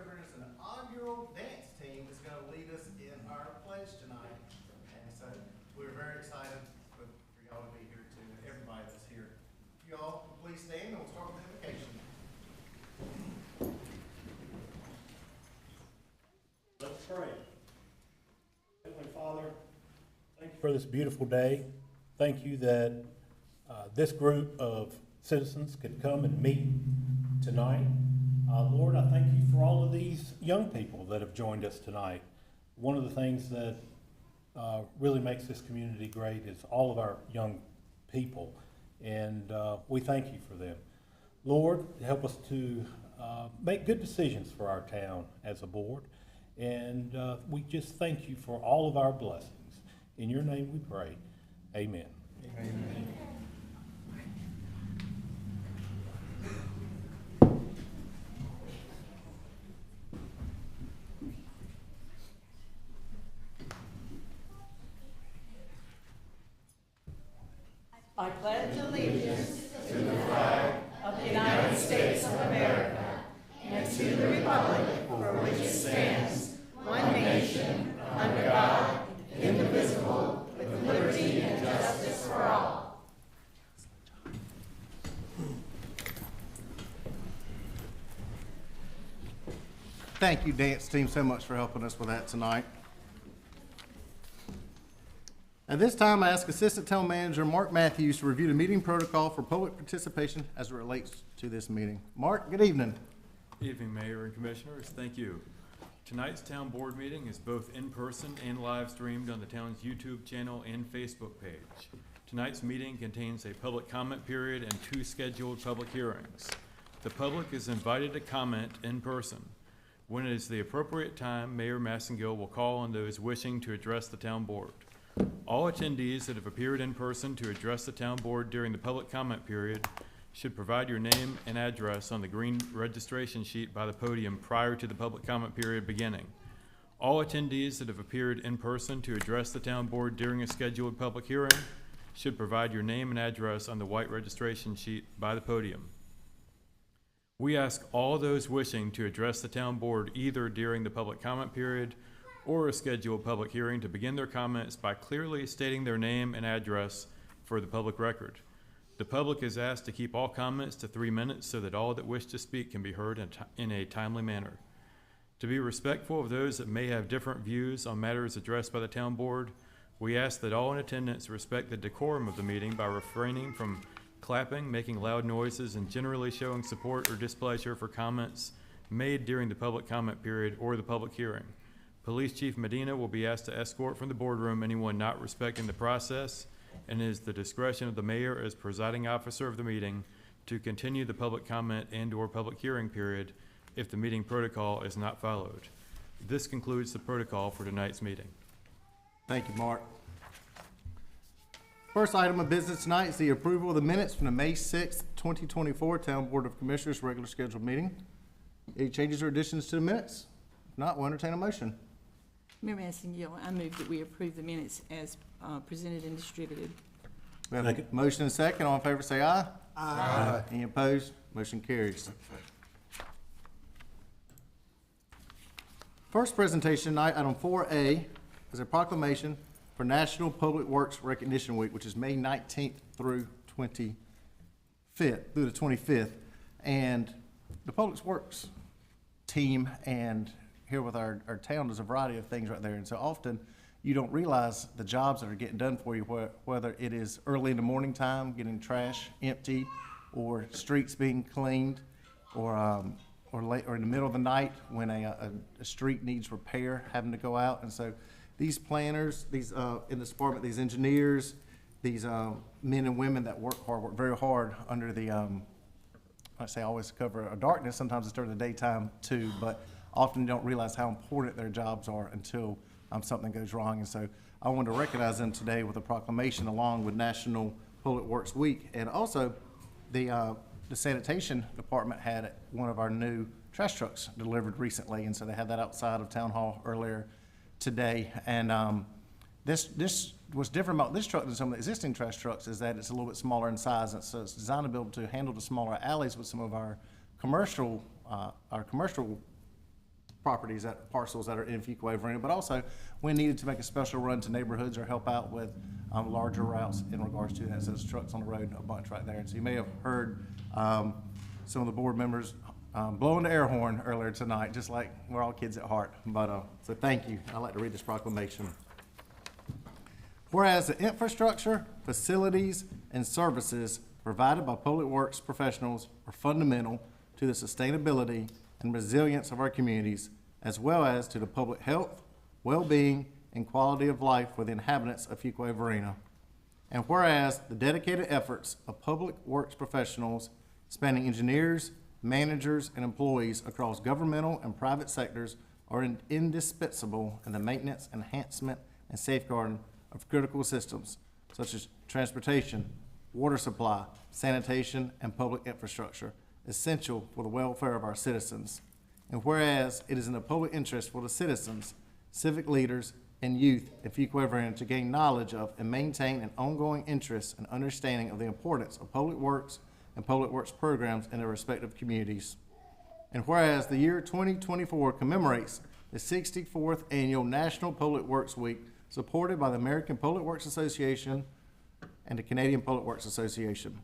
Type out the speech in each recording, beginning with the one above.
there's an inaugural dance team that's going to lead us in our pledge tonight. And so we're very excited for y'all to be here too, and everybody that's here. Y'all, please stand and we'll start with the invocation. Let's pray. Heavenly Father, thank you for this beautiful day. Thank you that this group of citizens could come and meet tonight. Lord, I thank you for all of these young people that have joined us tonight. One of the things that really makes this community great is all of our young people, and we thank you for them. Lord, help us to make good decisions for our town as a board, and we just thank you for all of our blessings. In your name we pray, amen. Amen. I pledge allegiance to the flag of the United States of America and to the republic for which it stands, one nation, under God, indivisible, with liberty and justice for all. Thank you, dance team, so much for helping us with that tonight. At this time, I ask Assistant Town Manager Mark Matthews to review the meeting protocol for public participation as it relates to this meeting. Mark, good evening. Evening, Mayor and Commissioners. Thank you. Tonight's town board meeting is both in person and live streamed on the town's YouTube channel and Facebook page. Tonight's meeting contains a public comment period and 2 scheduled public hearings. The public is invited to comment in person. When it is the appropriate time, Mayor Massengill will call on those wishing to address the town board. All attendees that have appeared in person to address the town board during the public comment period should provide your name and address on the green registration sheet by the podium prior to the public comment period beginning. All attendees that have appeared in person to address the town board during a scheduled public hearing should provide your name and address on the white registration sheet by the podium. We ask all those wishing to address the town board either during the public comment period or a scheduled public hearing to begin their comments by clearly stating their name and address for the public record. The public is asked to keep all comments to 3 minutes so that all that wish to speak can be heard in a timely manner. To be respectful of those that may have different views on matters addressed by the town board, we ask that all in attendance respect the decorum of the meeting by refraining from clapping, making loud noises, and generally showing support or displeasure for comments made during the public comment period or the public hearing. Police Chief Medina will be asked to escort from the boardroom anyone not respecting the process, and it is the discretion of the mayor as presiding officer of the meeting to continue the public comment and/or public hearing period if the meeting protocol is not followed. This concludes the protocol for tonight's meeting. Thank you, Mark. First item of business tonight is the approval of the minutes from the May 6th, 2024 Town Board of Commissioners regular scheduled meeting. Any changes or additions to the minutes? If not, we'll entertain a motion. Mayor Massengill, I move that we approve the minutes as presented and distributed. We have a motion and a second. All in favor say aye. Aye. Any opposed? Motion carries. First presentation tonight, item 4A, is a proclamation for National Public Works Recognition Week, which is May 19th through the 25th. And the Public Works team and here with our town, there's a variety of things right there. And so often you don't realize the jobs that are getting done for you, whether it is early in the morning time, getting trash emptied, or streets being cleaned, or late, or in the middle of the night when a street needs repair, having to go out. And so these planners, these in this department, these engineers, these men and women that work very hard under the I say always cover a darkness. Sometimes it's during the daytime too, but often don't realize how important their jobs are until something goes wrong. And so I want to recognize them today with a proclamation along with National Public Works Week. And also the sanitation department had one of our new trash trucks delivered recently. And so they had that outside of Town Hall earlier today. And this what's different about this truck than some of the existing trash trucks is that it's a little bit smaller in size. And so it's designed to be able to handle the smaller alleys with some of our commercial properties, parcels that are in Fuquay-Varina, but also when needed to make a special run to neighborhoods or help out with larger routes in regards to that. So there's trucks on the road, a bunch right there. And so you may have heard some of the board members blowing the air horn earlier tonight, just like we're all kids at heart. But so thank you. I'd like to read this proclamation. Whereas the infrastructure, facilities, and services provided by public works professionals are fundamental to the sustainability and resilience of our communities, as well as to the public health, well-being, and quality of life for the inhabitants of Fuquay-Varina. And whereas the dedicated efforts of public works professionals spanning engineers, managers, and employees across governmental and private sectors are indispensable in the maintenance, enhancement, and safeguarding of critical systems such as transportation, water supply, sanitation, and public infrastructure, essential for the welfare of our citizens. And whereas it is in the public interest for the citizens, civic leaders, and youth in Fuquay-Varina to gain knowledge of and maintain an ongoing interest and understanding of the importance of public works and public works programs in their respective communities. And whereas the year 2024 commemorates the 64th Annual National Public Works Week, supported by the American Public Works Association and the Canadian Public Works Association.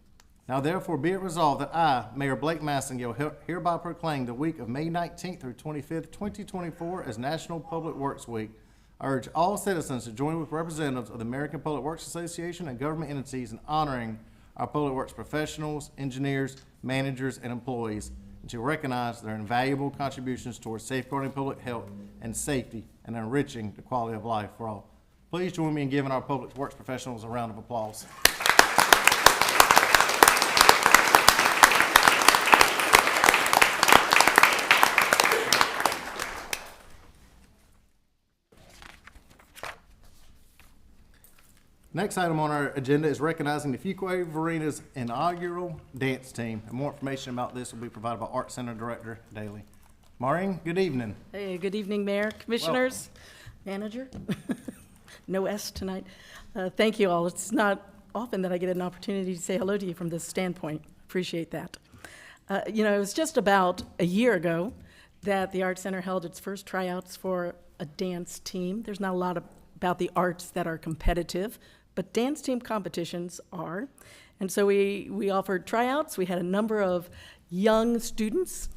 Now therefore be it resolved that I, Mayor Blake Massengill, hereby proclaim the week of May 19th through 25th, 2024 as National Public Works Week. I urge all citizens to join with representatives of the American Public Works Association and government entities in honoring our public works professionals, engineers, managers, and employees, and to recognize their invaluable contributions towards safeguarding public health and safety and enriching the quality of life for all. Please join me in giving our public works professionals a round of applause. Next item on our agenda is recognizing the Fuquay-Varina's inaugural dance team. And more information about this will be provided by Art Center Director Daly. Maureen, good evening. Hey, good evening, Mayor, Commissioners, Manager. No S tonight. Thank you all. It's not often that I get an opportunity to say hello to you from this standpoint. Appreciate that. It was just about a year ago that the Art Center held its first tryouts for a dance team. There's not a lot about the arts that are competitive, but dance team competitions are. And so we offered tryouts. We had a number of young students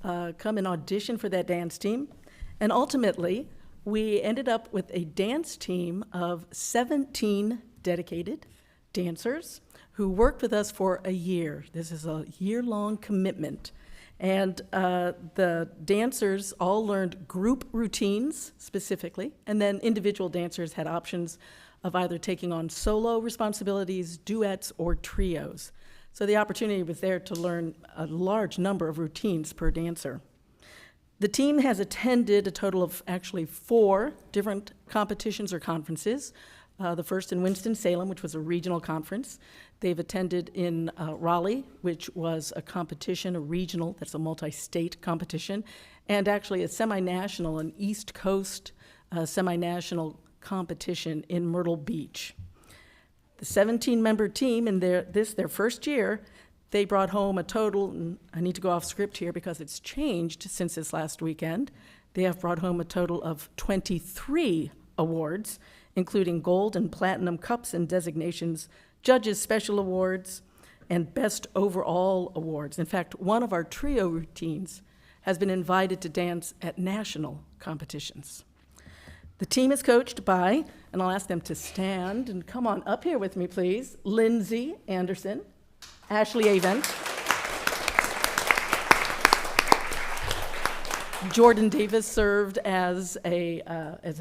come and audition for that dance team. And ultimately, we ended up with a dance team of 17 dedicated dancers who worked with us for a year. This is a year-long commitment. And the dancers all learned group routines specifically, and then individual dancers had options of either taking on solo responsibilities, duets, or trios. So the opportunity was there to learn a large number of routines per dancer. The team has attended a total of actually 4 different competitions or conferences. The first in Winston-Salem, which was a regional conference. They've attended in Raleigh, which was a competition, a regional, that's a multi-state competition, and actually a semi-national, an East Coast semi-national competition in Myrtle Beach. The 17-member team in their first year, they brought home a total, and I need to go off script here because it's changed since this last weekend. They have brought home a total of 23 awards, including gold and platinum cups and designations, judges' special awards, and best overall awards. In fact, one of our trio routines has been invited to dance at national competitions. The team is coached by, and I'll ask them to stand and come on up here with me, please, Lindsay Anderson, Ashley Avent, Jordan Davis served as a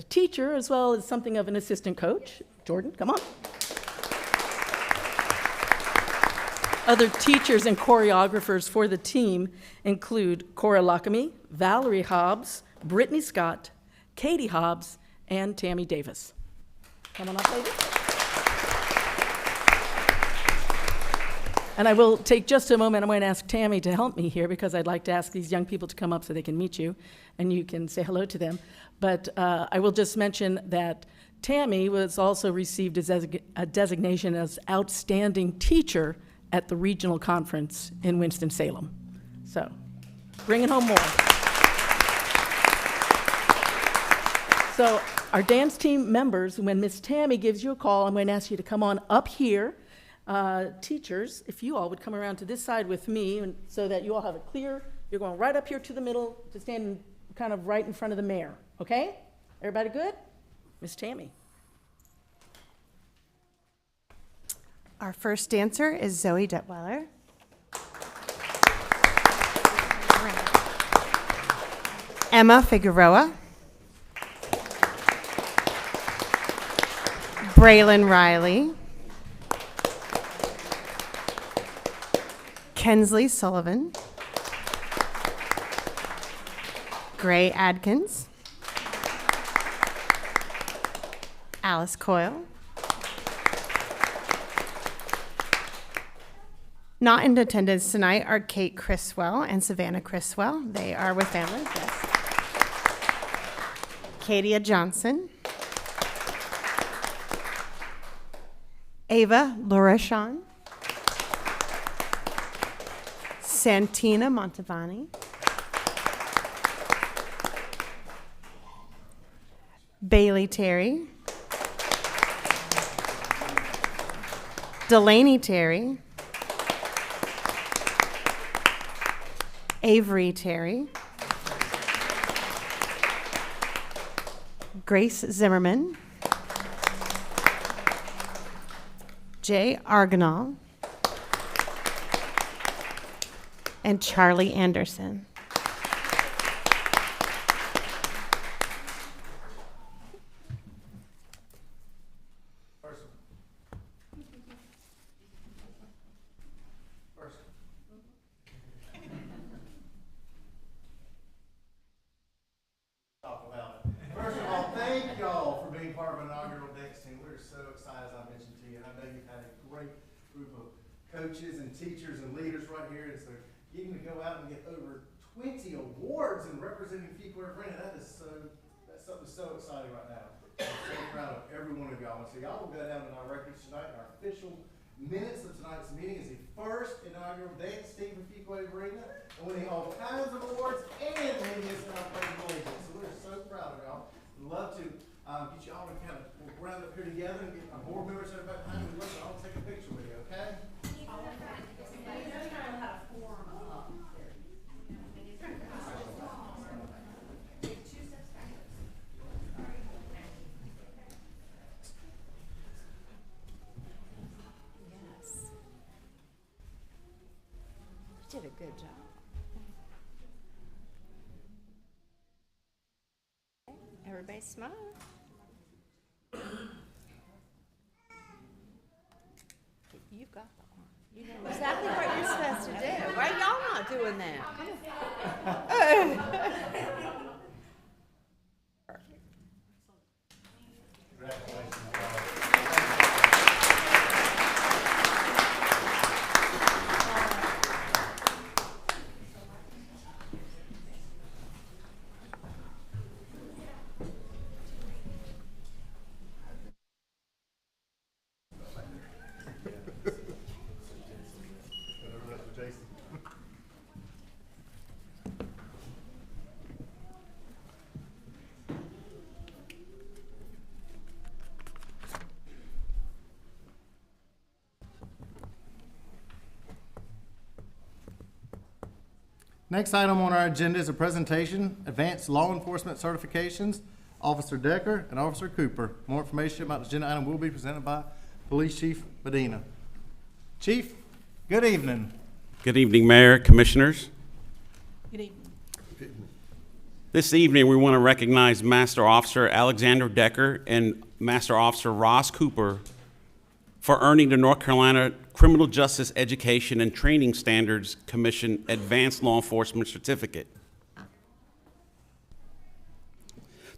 teacher as well as something of an assistant coach. Jordan, come on. Other teachers and choreographers for the team include Cora Lockamy, Valerie Hobbs, Brittany Scott, Katie Hobbs, and Tammy Davis. Come on up, ladies. And I will take just a moment. I'm going to ask Tammy to help me here because I'd like to ask these young people to come up so they can meet you and you can say hello to them. But I will just mention that Tammy was also received a designation as Outstanding Teacher at the regional conference in Winston-Salem. So, bringing home more. So our dance team members, when Miss Tammy gives you a call, I'm going to ask you to come on up here. Teachers, if you all would come around to this side with me, and so that you all have it clear, you're going right up here to the middle to stand kind of right in front of the mayor, okay? Everybody good? Miss Tammy. Our first dancer is Zoe Detweiler. Emma Figueroa. Braylon Riley. Kensley Sullivan. Gray Adkins. Alice Coyle. Not in attendance tonight are Kate Criswell and Savannah Criswell. They are with family, yes. Katia Johnson. Ava Loreshon. Santina Montavani. Bailey Terry. Delaney Terry. Avery Terry. Grace Zimmerman. Jay Argonal. And Charlie Anderson. First of all, thank y'all for being part of an inaugural dance team. We're so excited, as I mentioned to you, and I know you've had a great group of coaches and teachers and leaders right here, and so getting to go out and get over 20 awards and representing Fuquay-Varina, that's something so exciting right now. I'm so proud of every one of y'all. And so y'all will go down in our records tonight. Our official minutes of tonight's meeting is the first inaugural dance team for Fuquay-Varina, and winning all kinds of awards and winning this in our pledge of allegiance. So we're so proud of y'all. We'd love to get you all to kind of round up here together and get our board members everybody behind me. Look, I'll take a picture with you, okay? You did a good job. Everybody smile. You've got the arm. You know exactly what you're supposed to do. Why y'all not doing that? Next item on our agenda is a presentation, Advanced Law Enforcement Certifications, Officer Decker and Officer Cooper. More information about the agenda item will be presented by Police Chief Medina. Chief, good evening. Good evening, Mayor, Commissioners. Good evening. This evening, we want to recognize Master Officer Alexander Decker and Master Officer Ross Cooper for earning the North Carolina Criminal Justice Education and Training Standards Commission Advanced Law Enforcement Certificate.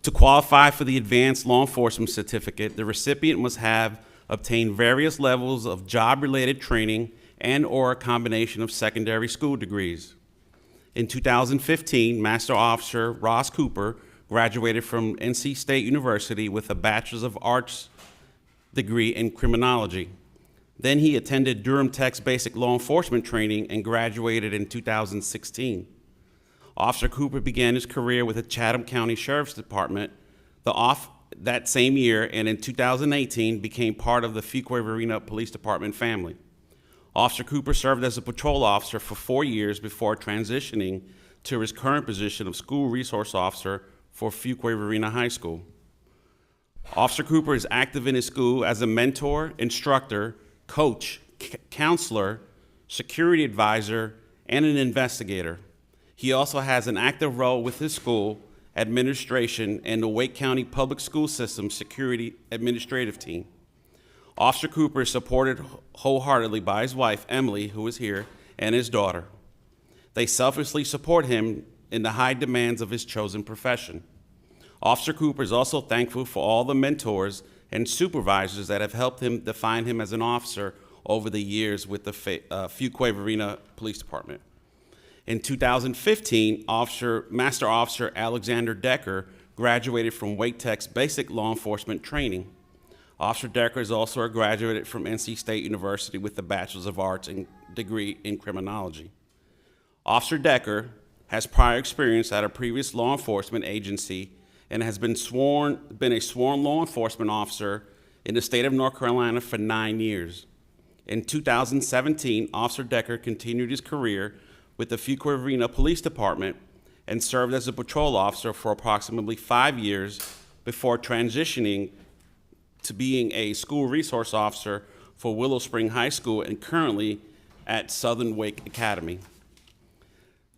To qualify for the Advanced Law Enforcement Certificate, the recipient must have obtained various levels of job-related training and/or a combination of secondary school degrees. In 2015, Master Officer Ross Cooper graduated from NC State University with a Bachelor's of Arts degree in criminology. Then he attended Durham Tech's basic law enforcement training and graduated in 2016. Officer Cooper began his career with the Chatham County Sheriff's Department, That same year, and in 2018 became part of the Fuquay-Varina Police Department family. Officer Cooper served as a patrol officer for 4 years before transitioning to his current position of school resource officer for Fuquay-Varina High School. Officer Cooper is active in his school as a mentor, instructor, coach, counselor, security advisor, and an investigator. He also has an active role with his school administration and the Wake County Public School System Security Administrative Team. Officer Cooper is supported wholeheartedly by his wife, Emily, who is here, and his daughter. They selflessly support him in the high demands of his chosen profession. Officer Cooper is also thankful for all the mentors and supervisors that have helped him define him as an officer over the years with the Fuquay-Varina Police Department. In 2015, Master Officer Alexander Decker graduated from Wake Tech's basic law enforcement training. Officer Decker is also a graduate from NC State University with a Bachelor's of Arts and degree in criminology. Officer Decker has prior experience at a previous law enforcement agency and has been a sworn law enforcement officer in the state of North Carolina for 9 years. In 2017, Officer Decker continued his career with the Fuquay-Varina Police Department and served as a patrol officer for approximately 5 years before transitioning to being a school resource officer for Willow Spring High School and currently at Southern Wake Academy.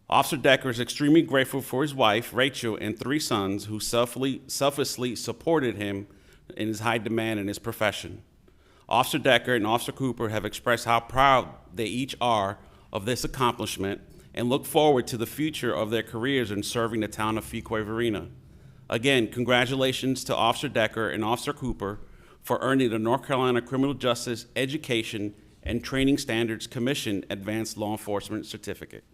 Officer Decker is extremely grateful for his wife, Rachel, and 3 sons who selflessly supported him in his high demand in his profession. Officer Decker and Officer Cooper have expressed how proud they each are of this accomplishment and look forward to the future of their careers in serving the town of Fuquay-Varina. Again, congratulations to Officer Decker and Officer Cooper for earning the North Carolina Criminal Justice Education and Training Standards Commission Advanced Law Enforcement Certificate.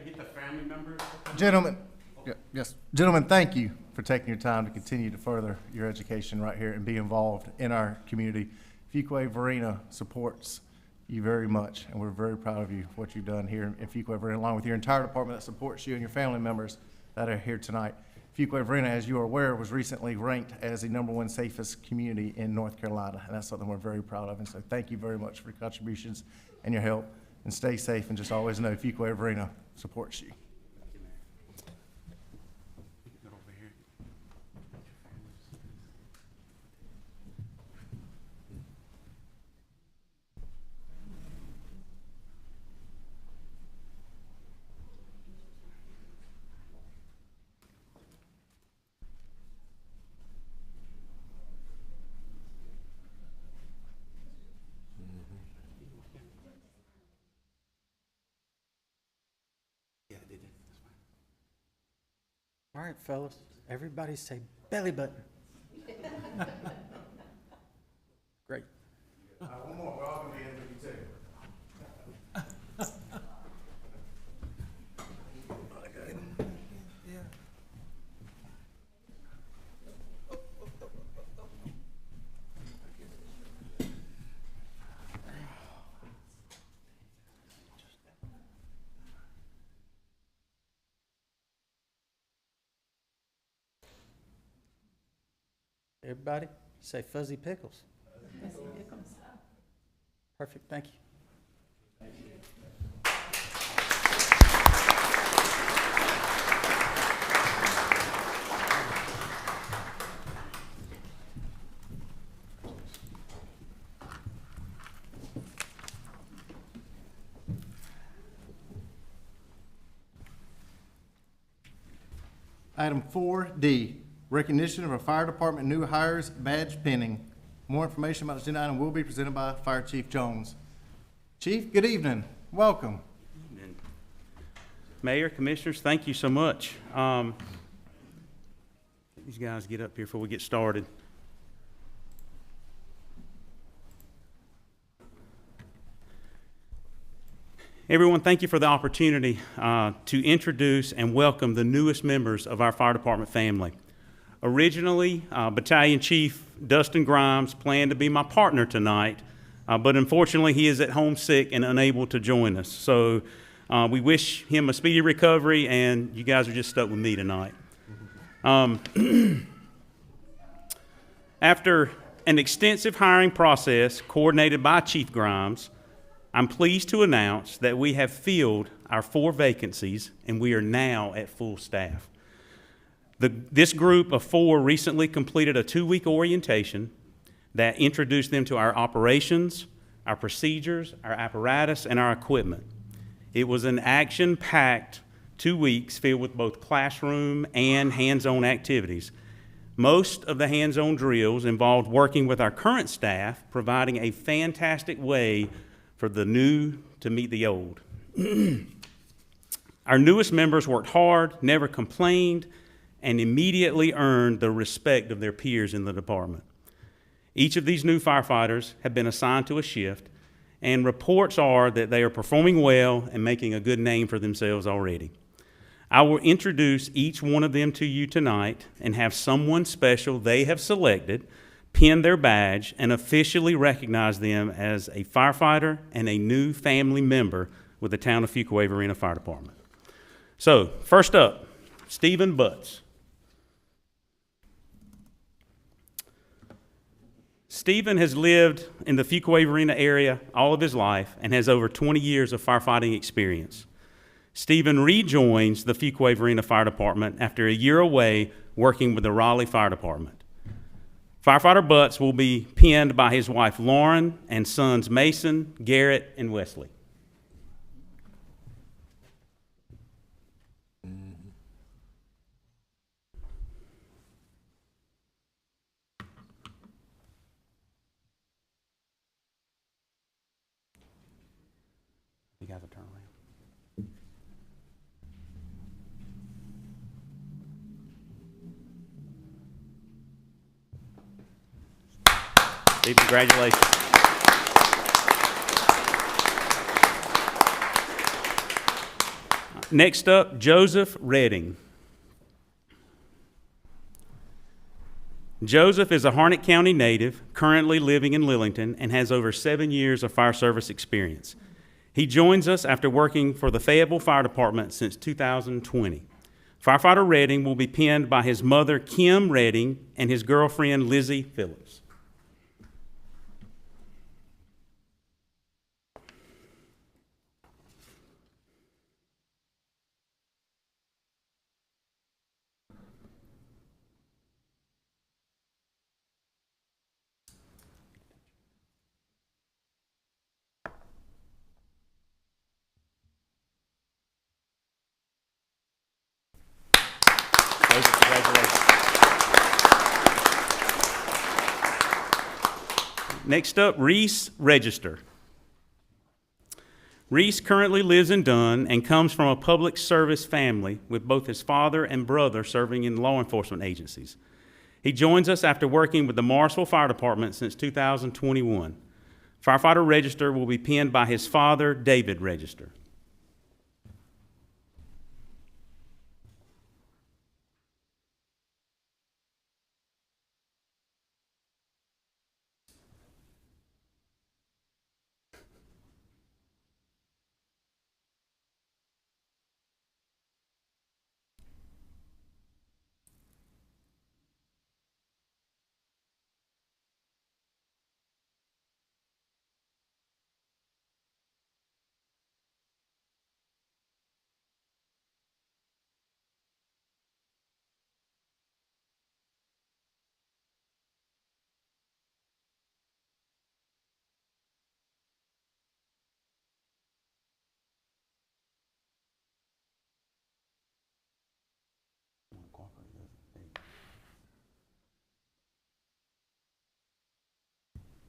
Get the family members. Gentlemen, thank you for taking your time to continue to further your education right here and be involved in our community. Fuquay-Varina supports you very much, and we're very proud of you for what you've done here in Fuquay-Varina, along with your entire department that supports you and your family members that are here tonight. Fuquay-Varina, as you are aware, was recently ranked as the #1 safest community in North Carolina, and that's something we're very proud of. And so thank you very much for your contributions and your help. And stay safe, and just always know Fuquay-Varina supports you. All right, fellas, everybody say belly button. Great. One more, we're all gonna be in with you too. Everybody say fuzzy pickles. Perfect, thank you. Item 4D, recognition of a fire department new hires badge pinning. More information about this agenda item will be presented by Fire Chief Jones. Chief, good evening. Welcome. Evening. Mayor, Commissioners, thank you so much. These guys get up here before we get started. Everyone, thank you for the opportunity to introduce and welcome the newest members of our fire department family. Originally, Battalion Chief Dustin Grimes planned to be my partner tonight, but unfortunately he is at home sick and unable to join us. So we wish him a speedy recovery, and you guys are just stuck with me tonight. After an extensive hiring process coordinated by Chief Grimes, I'm pleased to announce that we have filled our 4 vacancies and we are now at full staff. This group of 4 recently completed a 2-week orientation that introduced them to our operations, our procedures, our apparatus, and our equipment. It was an action-packed 2 weeks filled with both classroom and hands-on activities. Most of the hands-on drills involved working with our current staff, providing a fantastic way for the new to meet the old. Our newest members worked hard, never complained, and immediately earned the respect of their peers in the department. Each of these new firefighters have been assigned to a shift, and reports are that they are performing well and making a good name for themselves already. I will introduce each one of them to you tonight and have someone special they have selected pin their badge and officially recognize them as a firefighter and a new family member with the town of Fuquay-Varina Fire Department. So, first up, Stephen Butts. Stephen has lived in the Fuquay-Varina area all of his life and has over 20 years of firefighting experience. Stephen rejoins the Fuquay-Varina Fire Department after a year away working with the Raleigh Fire Department. Firefighter Butts will be pinned by his wife Lauren and sons Mason, Garrett, and Wesley. You guys will turn around. Steve, congratulations. Next up, Joseph Redding. Joseph is a Harnett County native, currently living in Lillington, and has over 7 years of fire service experience. He joins us after working for the Fayetteville Fire Department since 2020. Firefighter Redding will be pinned by his mother, Kim Redding, and his girlfriend, Lizzie Phillips. Congratulations. Next up, Reese Register. Reese currently lives in Dunn and comes from a public service family with both his father and brother serving in law enforcement agencies. He joins us after working with the Morrisville Fire Department since 2021. Firefighter Register will be pinned by his father, David Register.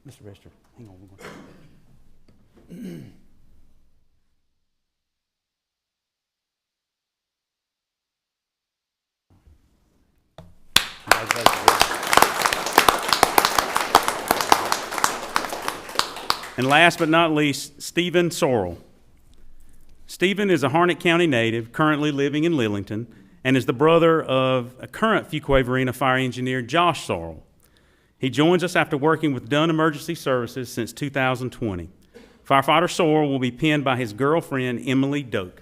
Mr. Register, hang on. And last but not least, Stephen Sorrell. Stephen is a Harnett County native, currently living in Lillington, and is the brother of a current Fuquay-Varina fire engineer, Josh Sorrell. He joins us after working with Dunn Emergency Services since 2020. Firefighter Sorrell will be pinned by his girlfriend, Emily Doak.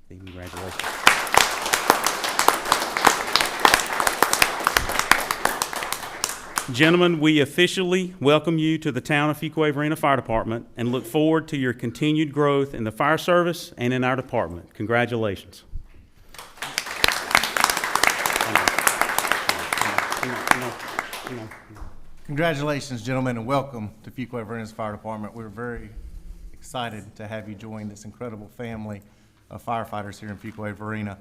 Congratulations. Gentlemen, we officially welcome you to the town of Fuquay-Varina Fire Department and look forward to your continued growth in the fire service and in our department. Congratulations. Congratulations, gentlemen, and welcome to Fuquay-Varina's Fire Department. We're very excited to have you join this incredible family of firefighters here in Fuquay-Varina.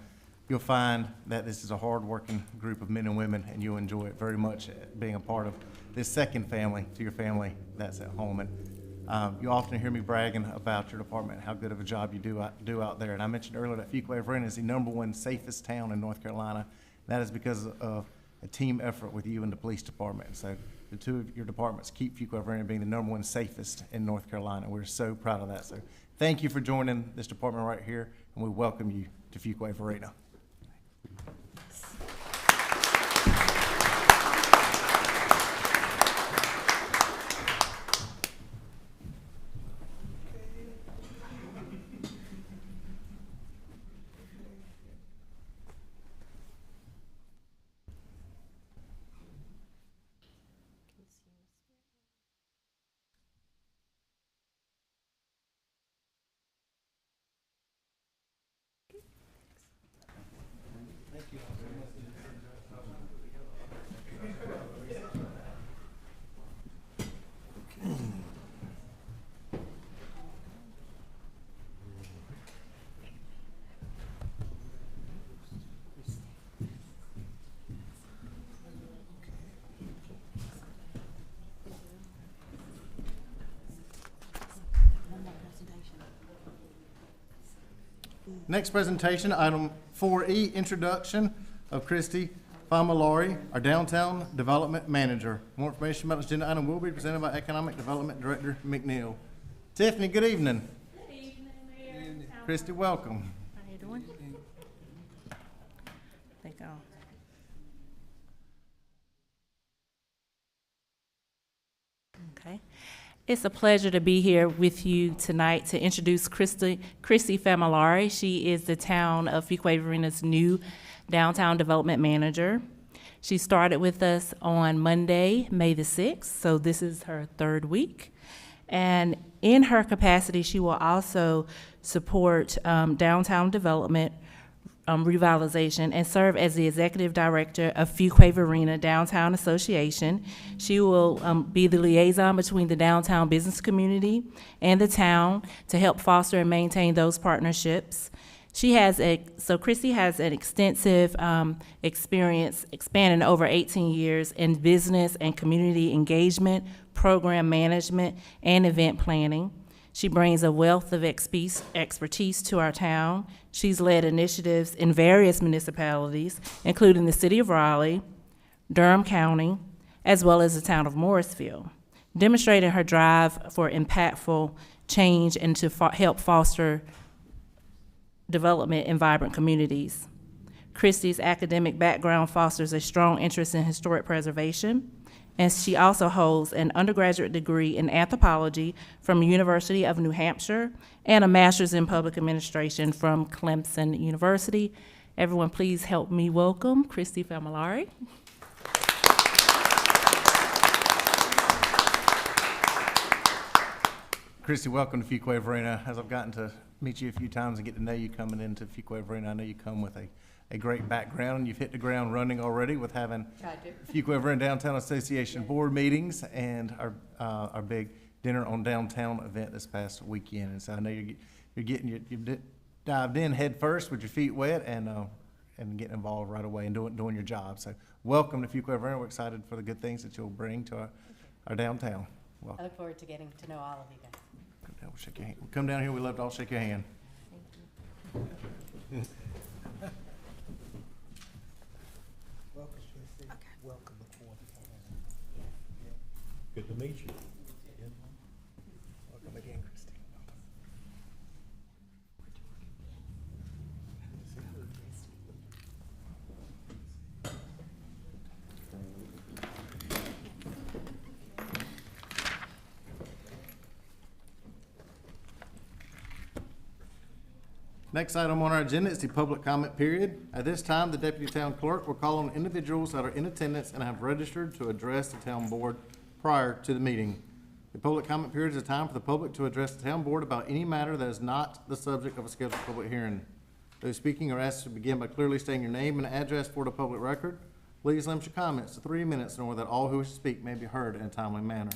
You'll find that this is a hard-working group of men and women, and you'll enjoy it very much being a part of this second family to your family that's at home. And you often hear me bragging about your department, how good of a job you do out there. And I mentioned earlier that Fuquay-Varina is the #1 safest town in North Carolina. That is because of a team effort with you and the police department. So the two of your departments keep Fuquay-Varina being the #1 safest in North Carolina. We're so proud of that. So thank you for joining this department right here, and we welcome you to Fuquay-Varina. Next presentation, item 4E, introduction of Christy Familari, our Downtown Development Manager. More information about this agenda item will be presented by Economic Development Director McNeil. Tiffany, good evening. Good evening, Mayor. Christy, welcome. How you doing? Thank you. Okay. It's a pleasure to be here with you tonight to introduce Christy Familari. She is the town of Fuquay-Varina's new Downtown Development Manager. She started with us on Monday, May the 6th, so this is her third week. And in her capacity, she will also support downtown development, revitalization, and serve as the executive director of Fuquay-Varina Downtown Association. She will be the liaison between the downtown business community and the town to help foster and maintain those partnerships. Christy has an extensive experience spanning over 18 years in business and community engagement, program management, and event planning. She brings a wealth of expertise to our town. She's led initiatives in various municipalities, including the city of Raleigh, Durham County, as well as the town of Morrisville, demonstrating her drive for impactful change and to help foster development in vibrant communities. Christy's academic background fosters a strong interest in historic preservation, and she also holds an undergraduate degree in anthropology from the University of New Hampshire and a master's in public administration from Clemson University. Everyone, please help me welcome Christy Familari. Christy, welcome to Fuquay-Varina. As I've gotten to meet you a few times and get to know you coming into Fuquay-Varina, I know you come with a great background. You've hit the ground running already with having Fuquay-Varina Downtown Association board meetings and our big dinner on downtown event this past weekend. And so I know you've dived in head first with your feet wet, and and getting involved right away and doing your job. So welcome to Fuquay-Varina. We're excited for the good things that you'll bring to our downtown. I Welcome. look forward to getting to know all of you guys. Come down, we'll shake your hand. Come down here, we'd love to all shake your hand. Good to meet you. Welcome again, Christine. Next item on our agenda is the public comment period. At this time, the deputy town clerk will call on individuals that are in attendance and have registered to address the town board prior to the meeting. The public comment period is a time for the public to address the town board about any matter that is not the subject of a scheduled public hearing. Those speaking are asked to begin by clearly stating your name and address for the public record. Please limit your comments to 3 minutes in order that all who wish to speak may be heard in a timely manner.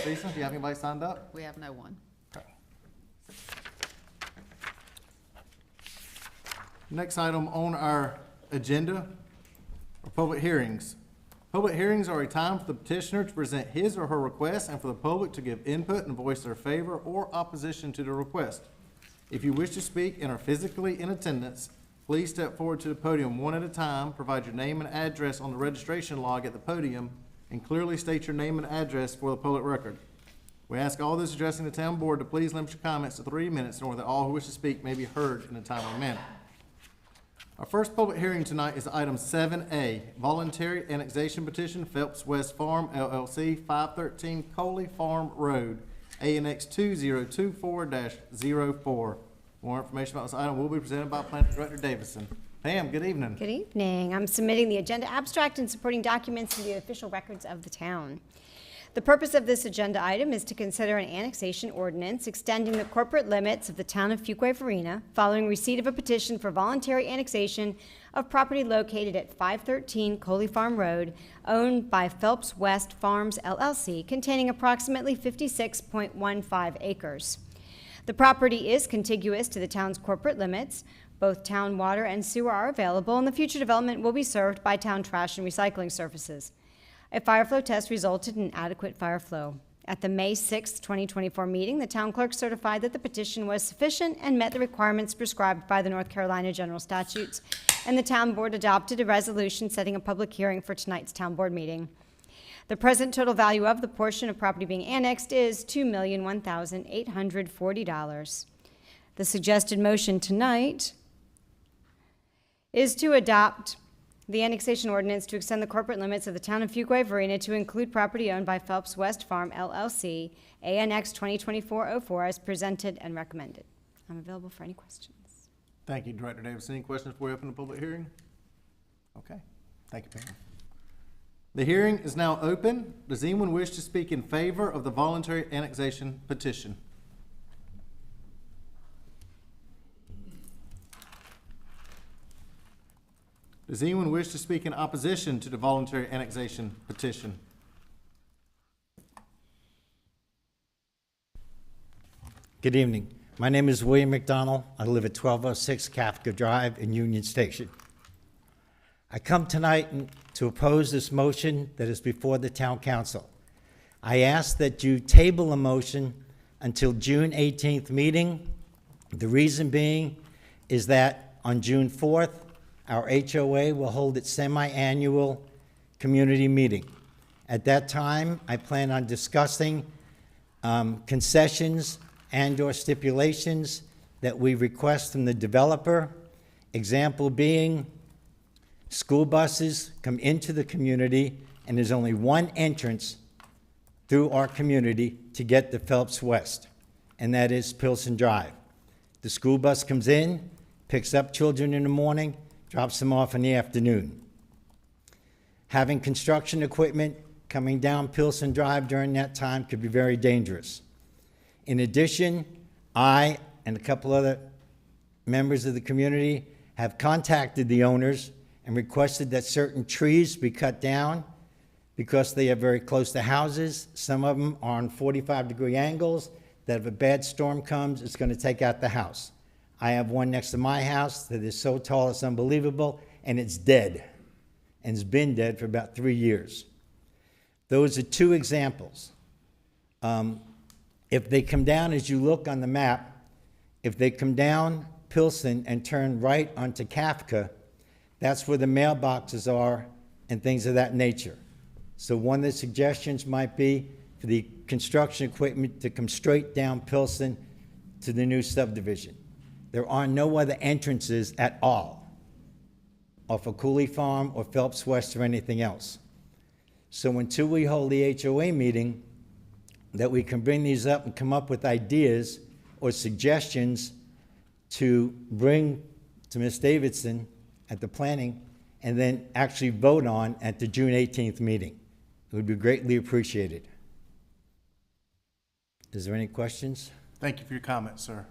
Lisa, do you have anybody signed up? We have no one. Okay. Next item on our agenda are public hearings. Public hearings are a time for the petitioner to present his or her request and for the public to give input and voice their favor or opposition to the request. If you wish to speak and are physically in attendance, please step forward to the podium one at a time, provide your name and address on the registration log at the podium, and clearly state your name and address for the public record. We ask all those addressing the town board to please limit your comments to 3 minutes in order that all who wish to speak may be heard in a timely manner. Our first public hearing tonight is item 7A, voluntary annexation petition, Phelps West Farm LLC, 513 Coley Farm Road, ANX 2024-04. More information about this item will be presented by Planning Director Davison. Pam, good evening. Good evening. I'm submitting the agenda abstract and supporting documents to the official records of the town. The purpose of this agenda item is to consider an annexation ordinance extending the corporate limits of the town of Fuquay-Varina following receipt of a petition for voluntary annexation of property located at 513 Coley Farm Road, owned by Phelps West Farms LLC, containing approximately 56.15 acres. The property is contiguous to the town's corporate limits. Both town water and sewer are available, and the future development will be served by town trash and recycling services. A fire flow test resulted in adequate fire flow. At the May 6, 2024 meeting, the town clerk certified that the petition was sufficient and met the requirements prescribed by the North Carolina general statutes, and the town board adopted a resolution setting a public hearing for tonight's town board meeting. The present total value of the portion of property being annexed is $2,001,840. The suggested motion tonight is to adopt the annexation ordinance to extend the corporate limits of the town of Fuquay-Varina to include property owned by Phelps West Farm LLC, ANX 2024-04, as presented and recommended. I'm available for any questions. Thank you, Director Davison. Any questions before we open the public hearing? Okay, thank you, Pam. The hearing is now open. Does anyone wish to speak in favor of the voluntary annexation petition? Does anyone wish to speak in opposition to the voluntary annexation petition? Good evening. My name is William McDonald. I live at 1206 Kafka Drive in Union Station. I come tonight to oppose this motion that is before the town council. I ask that you table a motion until June 18th meeting. The reason being is that on June 4th, our HOA will hold its semi-annual community meeting. At that time, I plan on discussing concessions and/or stipulations that we request from the developer. Example being, school buses come into the community and there's only one entrance through our community to get to Phelps West, and that is Pilsen Drive. The school bus comes in, picks up children in the morning, drops them off in the afternoon. Having construction equipment coming down Pilsen Drive during that time could be very dangerous. In addition, I and a couple other members of the community have contacted the owners and requested that certain trees be cut down because they are very close to houses. Some of them are on 45-degree angles that if a bad storm comes, it's going to take out the house. I have one next to my house that is so tall it's unbelievable, and it's dead. And it's been dead for about 3 years. Those are two examples. If they come down, as you look on the map, if they come down Pilsen and turn right onto Kafka, that's where the mailboxes are and things of that nature. So one of the suggestions might be for the construction equipment to come straight down Pilsen to the new subdivision. There are no other entrances at all off of Cooley Farm or Phelps West or anything else. So until we hold the HOA meeting, that we can bring these up and come up with ideas or suggestions to bring to Ms. Davidson at the planning and then actually vote on at the June 18th meeting. It would be greatly appreciated. Is there any questions? Thank you for your comments, sir.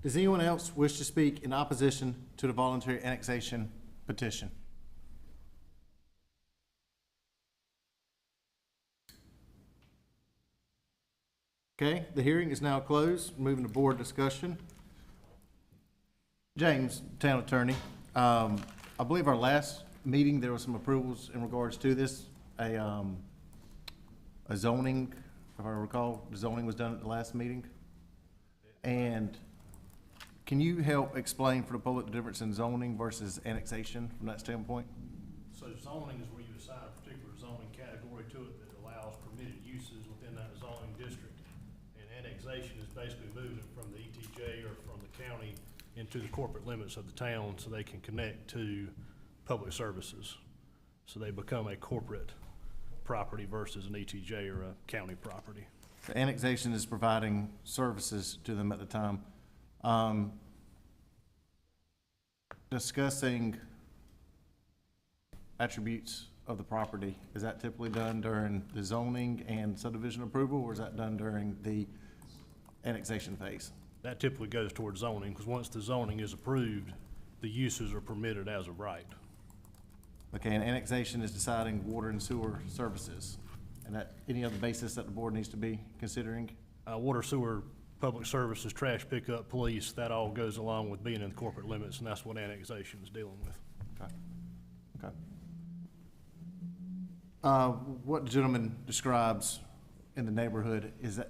Does anyone else wish to speak in opposition to the voluntary annexation petition? Okay, the hearing is now closed. Moving to board discussion. James, Town Attorney, I believe our last meeting, there were some approvals in regards to this. A zoning, if I recall, the zoning was done at the last meeting. And can you help explain for the public the difference in zoning versus annexation from that standpoint? So zoning is where you assign a particular zoning category to it that allows permitted uses within that zoning district. And annexation is basically moving it from the ETJ or from the county into the corporate limits of the town so they can connect to public services. So they become a corporate property versus an ETJ or a county property. The annexation is providing services to them at the time. Discussing attributes of the property, is that typically done during the zoning and subdivision approval, or is that done during the annexation phase? That typically goes towards zoning, because once the zoning is approved, the uses are permitted as of right. Okay, and annexation is deciding water and sewer services. And that, any other basis that the board needs to be considering? Water, sewer, public services, trash pickup, police, that all goes along with being in the corporate limits, and that's what annexation is dealing with. Okay. Okay. What the gentleman describes in the neighborhood is that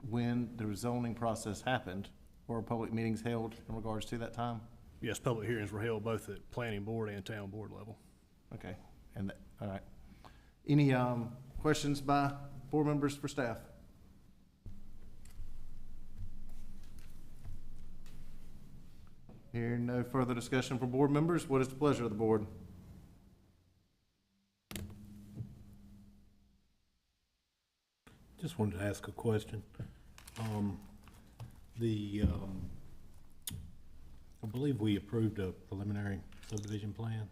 when the zoning process happened, were public meetings held in regards to that time? Yes, public hearings were held both at planning board and town board level. Okay, and, all right. Any, questions by board members for staff? Hearing no further discussion from board members, what is the pleasure of the board? Just wanted to ask a question. I believe we approved a preliminary subdivision plan.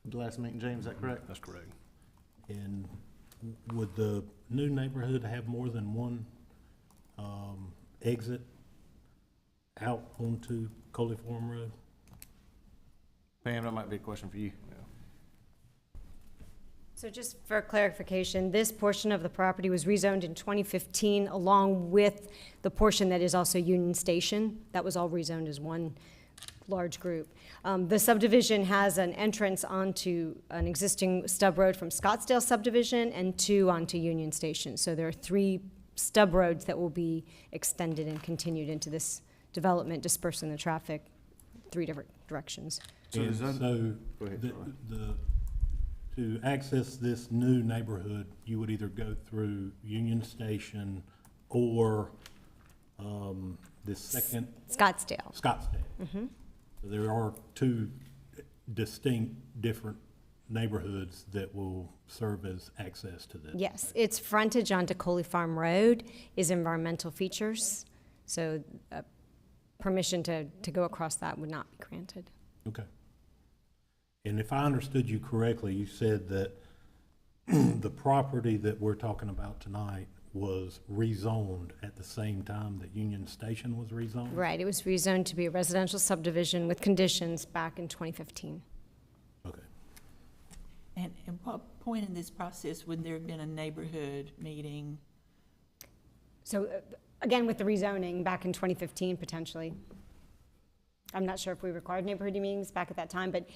The last meeting, James, is that correct? That's correct. And would the new neighborhood have more than one exit out onto Coley Farm Road? Pam, that might be a question for you. So just for clarification, this portion of the property was rezoned in 2015 along with the portion that is also Union Station. That was all rezoned as one large group. The subdivision has an entrance onto an existing stub road from Scottsdale subdivision and two onto Union Station. So there are 3 stub roads that will be extended and continued into this development, dispersing the traffic 3 different directions. So And is that- so Go ahead, to access this new neighborhood, you would either go through Union Station or the second Scottsdale. Scottsdale. So there are 2 distinct different neighborhoods that will serve as access to this. Yes, its frontage onto Coley Farm Road is environmental features, so permission to go across that would not be granted. Okay. And if I understood you correctly, you said that the property that we're talking about tonight was rezoned at the same time that Union Station was rezoned? Right, it was rezoned to be a residential subdivision with conditions back in 2015. Okay. And at what point in this process would there have been a neighborhood meeting? So again, with the rezoning back in 2015 potentially. I'm not sure if we required neighborhood meetings back at that time, but,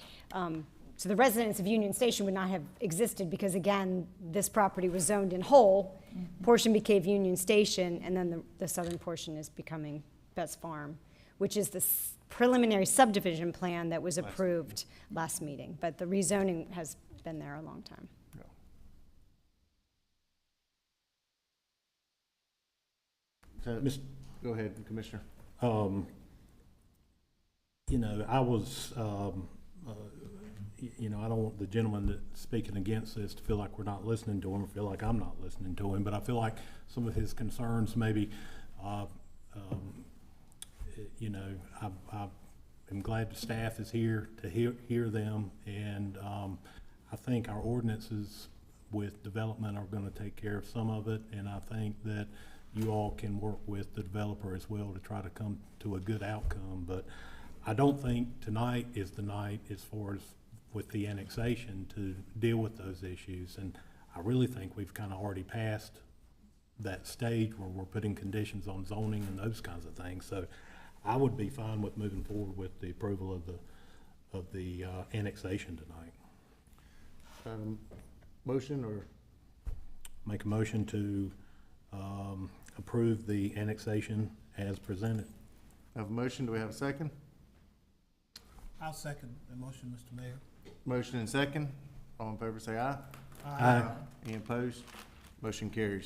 so the residents of Union Station would not have existed because, again, this property was zoned in whole. Portion became Union Station, and then the southern portion is becoming Betts Farm, which is the preliminary subdivision plan that was approved last meeting. But the rezoning has been there a long time. So, Mis- go ahead, Commissioner. You know, I was, you know, I don't want the gentleman that's speaking against this to feel like we're not listening to him, or feel like I'm not listening to him, but I feel like some of his concerns maybe, you know, I am glad the staff is here to hear them, and I think our ordinances with development are gonna take care of some of it, and I think that you all can work with the developer as well to try to come to a good outcome. But I don't think tonight is the night as far as with the annexation to deal with those issues. And I really think we've kind of already passed that stage where we're putting conditions on zoning and those kinds of things. So I would be fine with moving forward with the approval of the annexation tonight. Motion or? Make a motion to approve the annexation as presented. Have a motion, do we have a second? I'll second the motion, Mr. Mayor. Motion and second, all in favor say aye. Aye. Any opposed? Motion carries.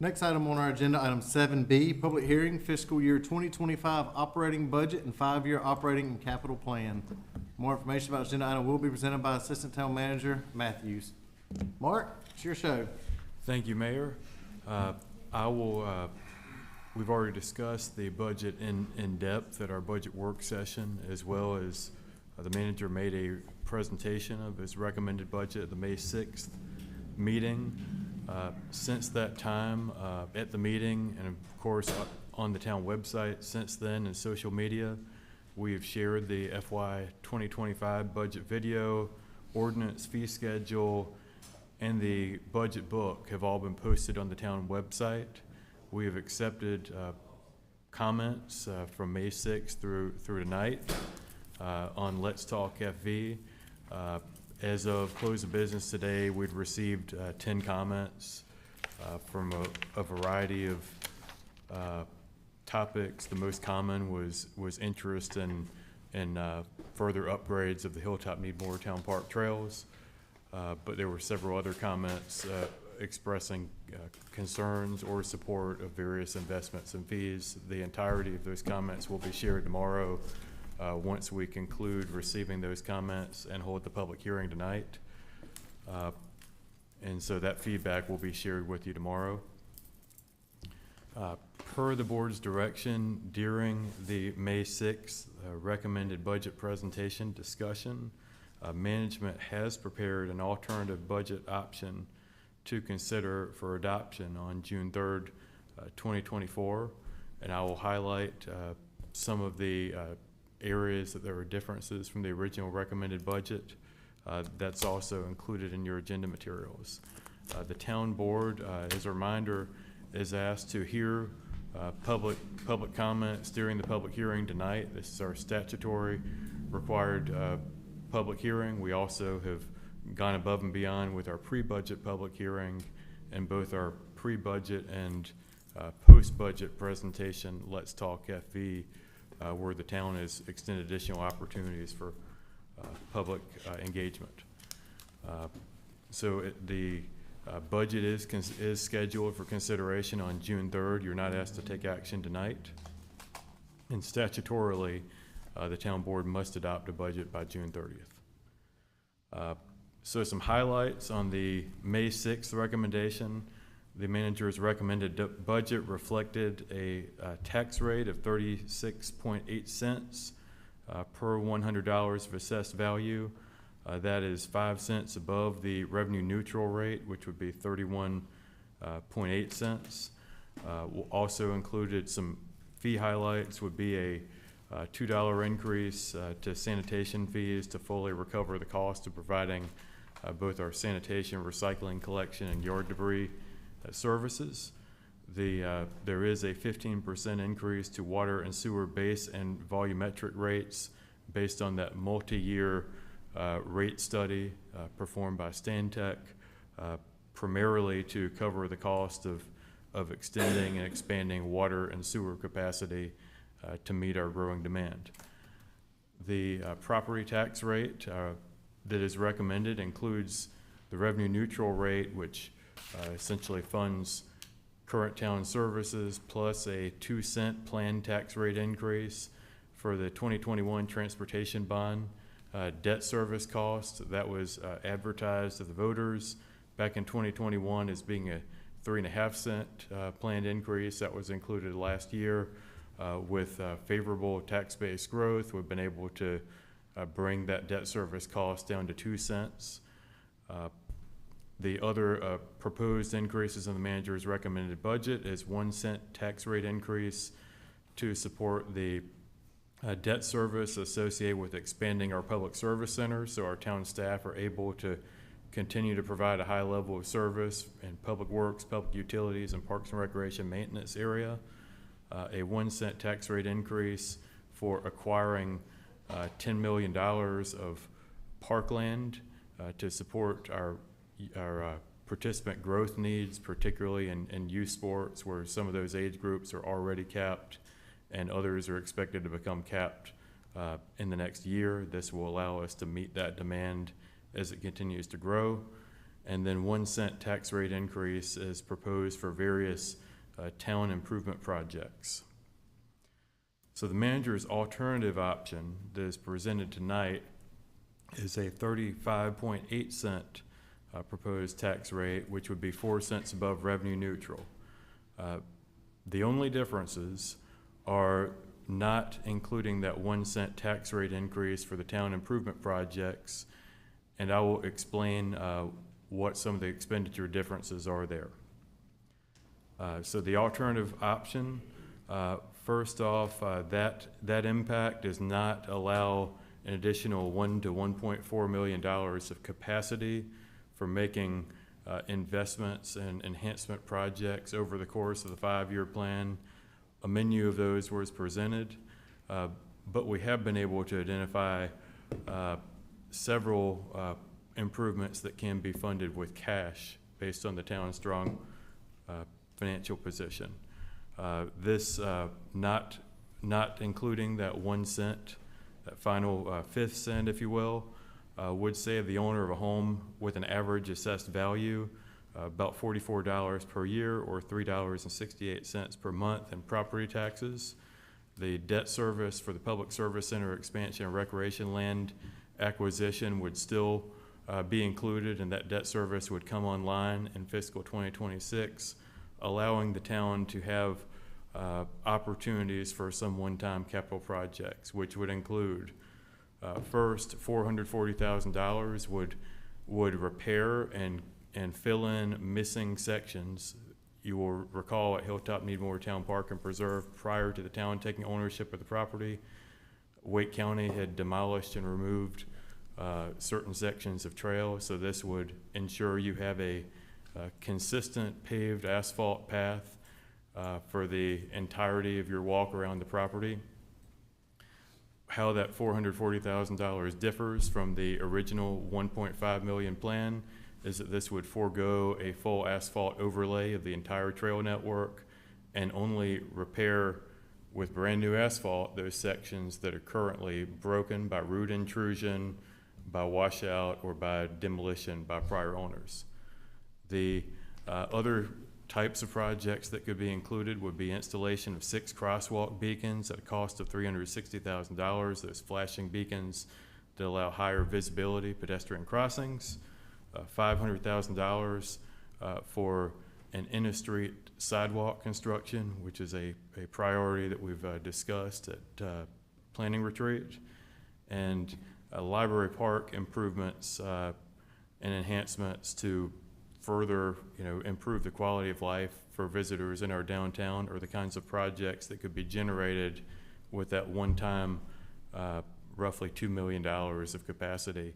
Next item on our agenda, item 7B, public hearing, fiscal year 2025 operating budget and 5-year operating and capital plan. More information about agenda item will be presented by Assistant Town Manager Matthews. Mark, it's your show. Thank you, Mayor. We've already discussed the budget in depth at our budget work session, as well as the manager made a presentation of his recommended budget at the May 6th meeting. Since that time, at the meeting, and of course on the town website since then and social media, we have shared the FY 2025 budget video, ordinance fee schedule, and the budget book have all been posted on the town website. We have accepted comments from May 6th through tonight on Let's Talk FV. As of close of business today, we'd received 10 comments from a variety of topics. The most common was interest in further upgrades of the Hilltop Needmore Town Park trails. But there were several other comments expressing concerns or support of various investments and fees. The entirety of those comments will be shared tomorrow once we conclude receiving those comments and hold the public hearing tonight. And so that feedback will be shared with you tomorrow. Per the board's direction, during the May 6th recommended budget presentation discussion, management has prepared an alternative budget option to consider for adoption on June 3rd, 2024. And I will highlight some of the areas that there are differences from the original recommended budget. That's also included in your agenda materials. The town board, as a reminder, is asked to hear public comments during the public hearing tonight. This is our statutory required public hearing. We also have gone above and beyond with our pre-budget public hearing, and both our pre-budget and post-budget presentation, Let's Talk FV, where the town has extended additional opportunities for public engagement. The budget is scheduled for consideration on June 3rd. You're not asked to take action tonight. And statutorily, the town board must adopt a budget by June 30th. So some highlights on the May 6th recommendation. The manager's recommended budget reflected a tax rate of 36.8 cents per $100 of assessed value. That is 5 cents above the revenue neutral rate, which would be 31.8 cents. Also included some fee highlights would be a $2 increase to sanitation fees to fully recover the cost of providing both our sanitation, recycling, collection, and yard debris services. There is a 15% increase to water and sewer base and volumetric rates based on that multi-year rate study performed by Stantec, primarily to cover the cost of extending and expanding water and sewer capacity to meet our growing demand. The property tax rate that is recommended includes the revenue neutral rate, which essentially funds current town services plus a 2-cent planned tax rate increase for the 2021 transportation bond. Debt service cost that was advertised to the voters back in 2021 as being a 3.5-cent planned increase that was included last year. With favorable tax-based growth, we've been able to bring that debt service cost down to 2 cents. The other proposed increases in the manager's recommended budget is 1-cent tax rate increase to support the debt service associated with expanding our public service centers, so our town staff are able to continue to provide a high level of service in public works, public utilities, and parks and recreation maintenance area. A 1-cent tax rate increase for acquiring $10 million of parkland to support our participant growth needs, particularly in youth sports, where some of those age groups are already capped and others are expected to become capped in the next year. This will allow us to meet that demand as it continues to grow. And then 1-cent tax rate increase is proposed for various town improvement projects. So the manager's alternative option that is presented tonight is a 35.8-cent proposed tax rate, which would be 4 cents above revenue neutral. The only differences are not including that 1-cent tax rate increase for the town improvement projects, and I will explain what some of the expenditure differences are there. So the alternative option, first off, that impact does not allow an additional $1 to $1.4 million of capacity for making investments and enhancement projects over the course of the 5-year plan. A menu of those was presented, but we have been able to identify several improvements that can be funded with cash based on the town's strong financial position. This not including that 1 cent, that final 5th cent, if you will, would save the owner of a home with an average assessed value about $44 per year or $3.68 per month in property taxes. The debt service for the public service center expansion and recreation land acquisition would still be included, and that debt service would come online in fiscal 2026, allowing the town to have opportunities for some one-time capital projects, which would include first, $440,000 would repair and fill in missing sections. You will recall at Hilltop Needmore Town Park and Preserve, prior to the town taking ownership of the property, Wake County had demolished and removed certain sections of trail, so this would ensure you have a consistent paved asphalt path for the entirety of your walk around the property. How that $440,000 differs from the original $1.5 million plan is that this would forego a full asphalt overlay of the entire trail network and only repair with brand new asphalt those sections that are currently broken by root intrusion, by washout, or by demolition by prior owners. The other types of projects that could be included would be installation of 6 crosswalk beacons at a cost of $360,000. Those flashing beacons that allow higher visibility pedestrian crossings. $500,000 for an in-street sidewalk construction, which is a priority that we've discussed at planning retreat, and library park improvements and enhancements to further, improve the quality of life for visitors in our downtown, or the kinds of projects that could be generated with that one-time roughly $2 million of capacity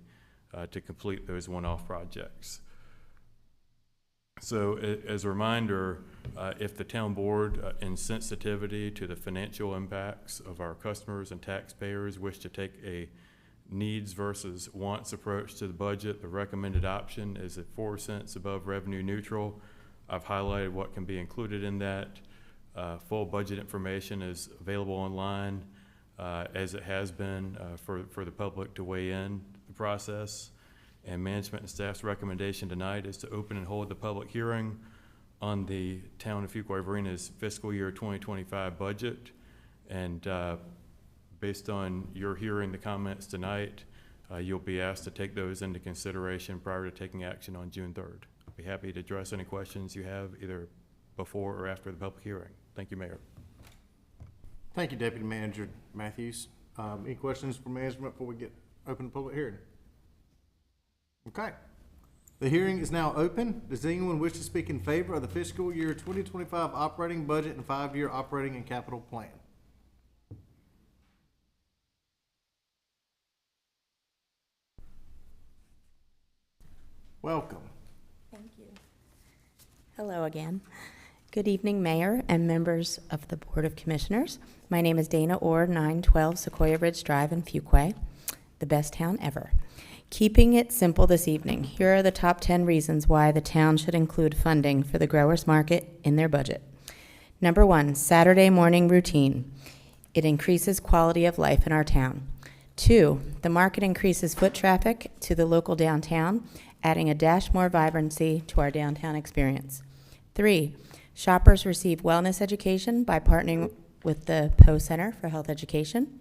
to complete those one-off projects. So as a reminder, if the town board in sensitivity to the financial impacts of our customers and taxpayers wish to take a needs versus wants approach to the budget, the recommended option is at 4 cents above revenue neutral. I've highlighted what can be included in that. Full budget information is available online, as it has been for the public to weigh in the process. And management and staff's recommendation tonight is to open and hold the public hearing on the town of Fuquay-Varina's fiscal year 2025 budget. And based on your hearing the comments tonight, you'll be asked to take those into consideration prior to taking action on June 3rd. I'll be happy to address any questions you have either before or after the public hearing. Thank you, Mayor. Thank you, Deputy Manager Matthews. Any questions for management before we get open the public hearing? Okay. The hearing is now open. Does anyone wish to speak in favor of the fiscal year 2025 operating budget and 5-year operating and capital plan? Welcome. Thank you. Hello again. Good evening, Mayor and members of the Board of Commissioners. My name is Dana Orr, 912 Sequoia Ridge Drive in Fuquay, the best town ever. Keeping it simple this evening, here are the top 10 reasons why the town should include funding for the growers market in their budget. Number 1, Saturday morning routine. It increases quality of life in our town. 2, the market increases foot traffic to the local downtown, adding a dash more vibrancy to our downtown experience. 3, shoppers receive wellness education by partnering with the Poe Center for Health Education.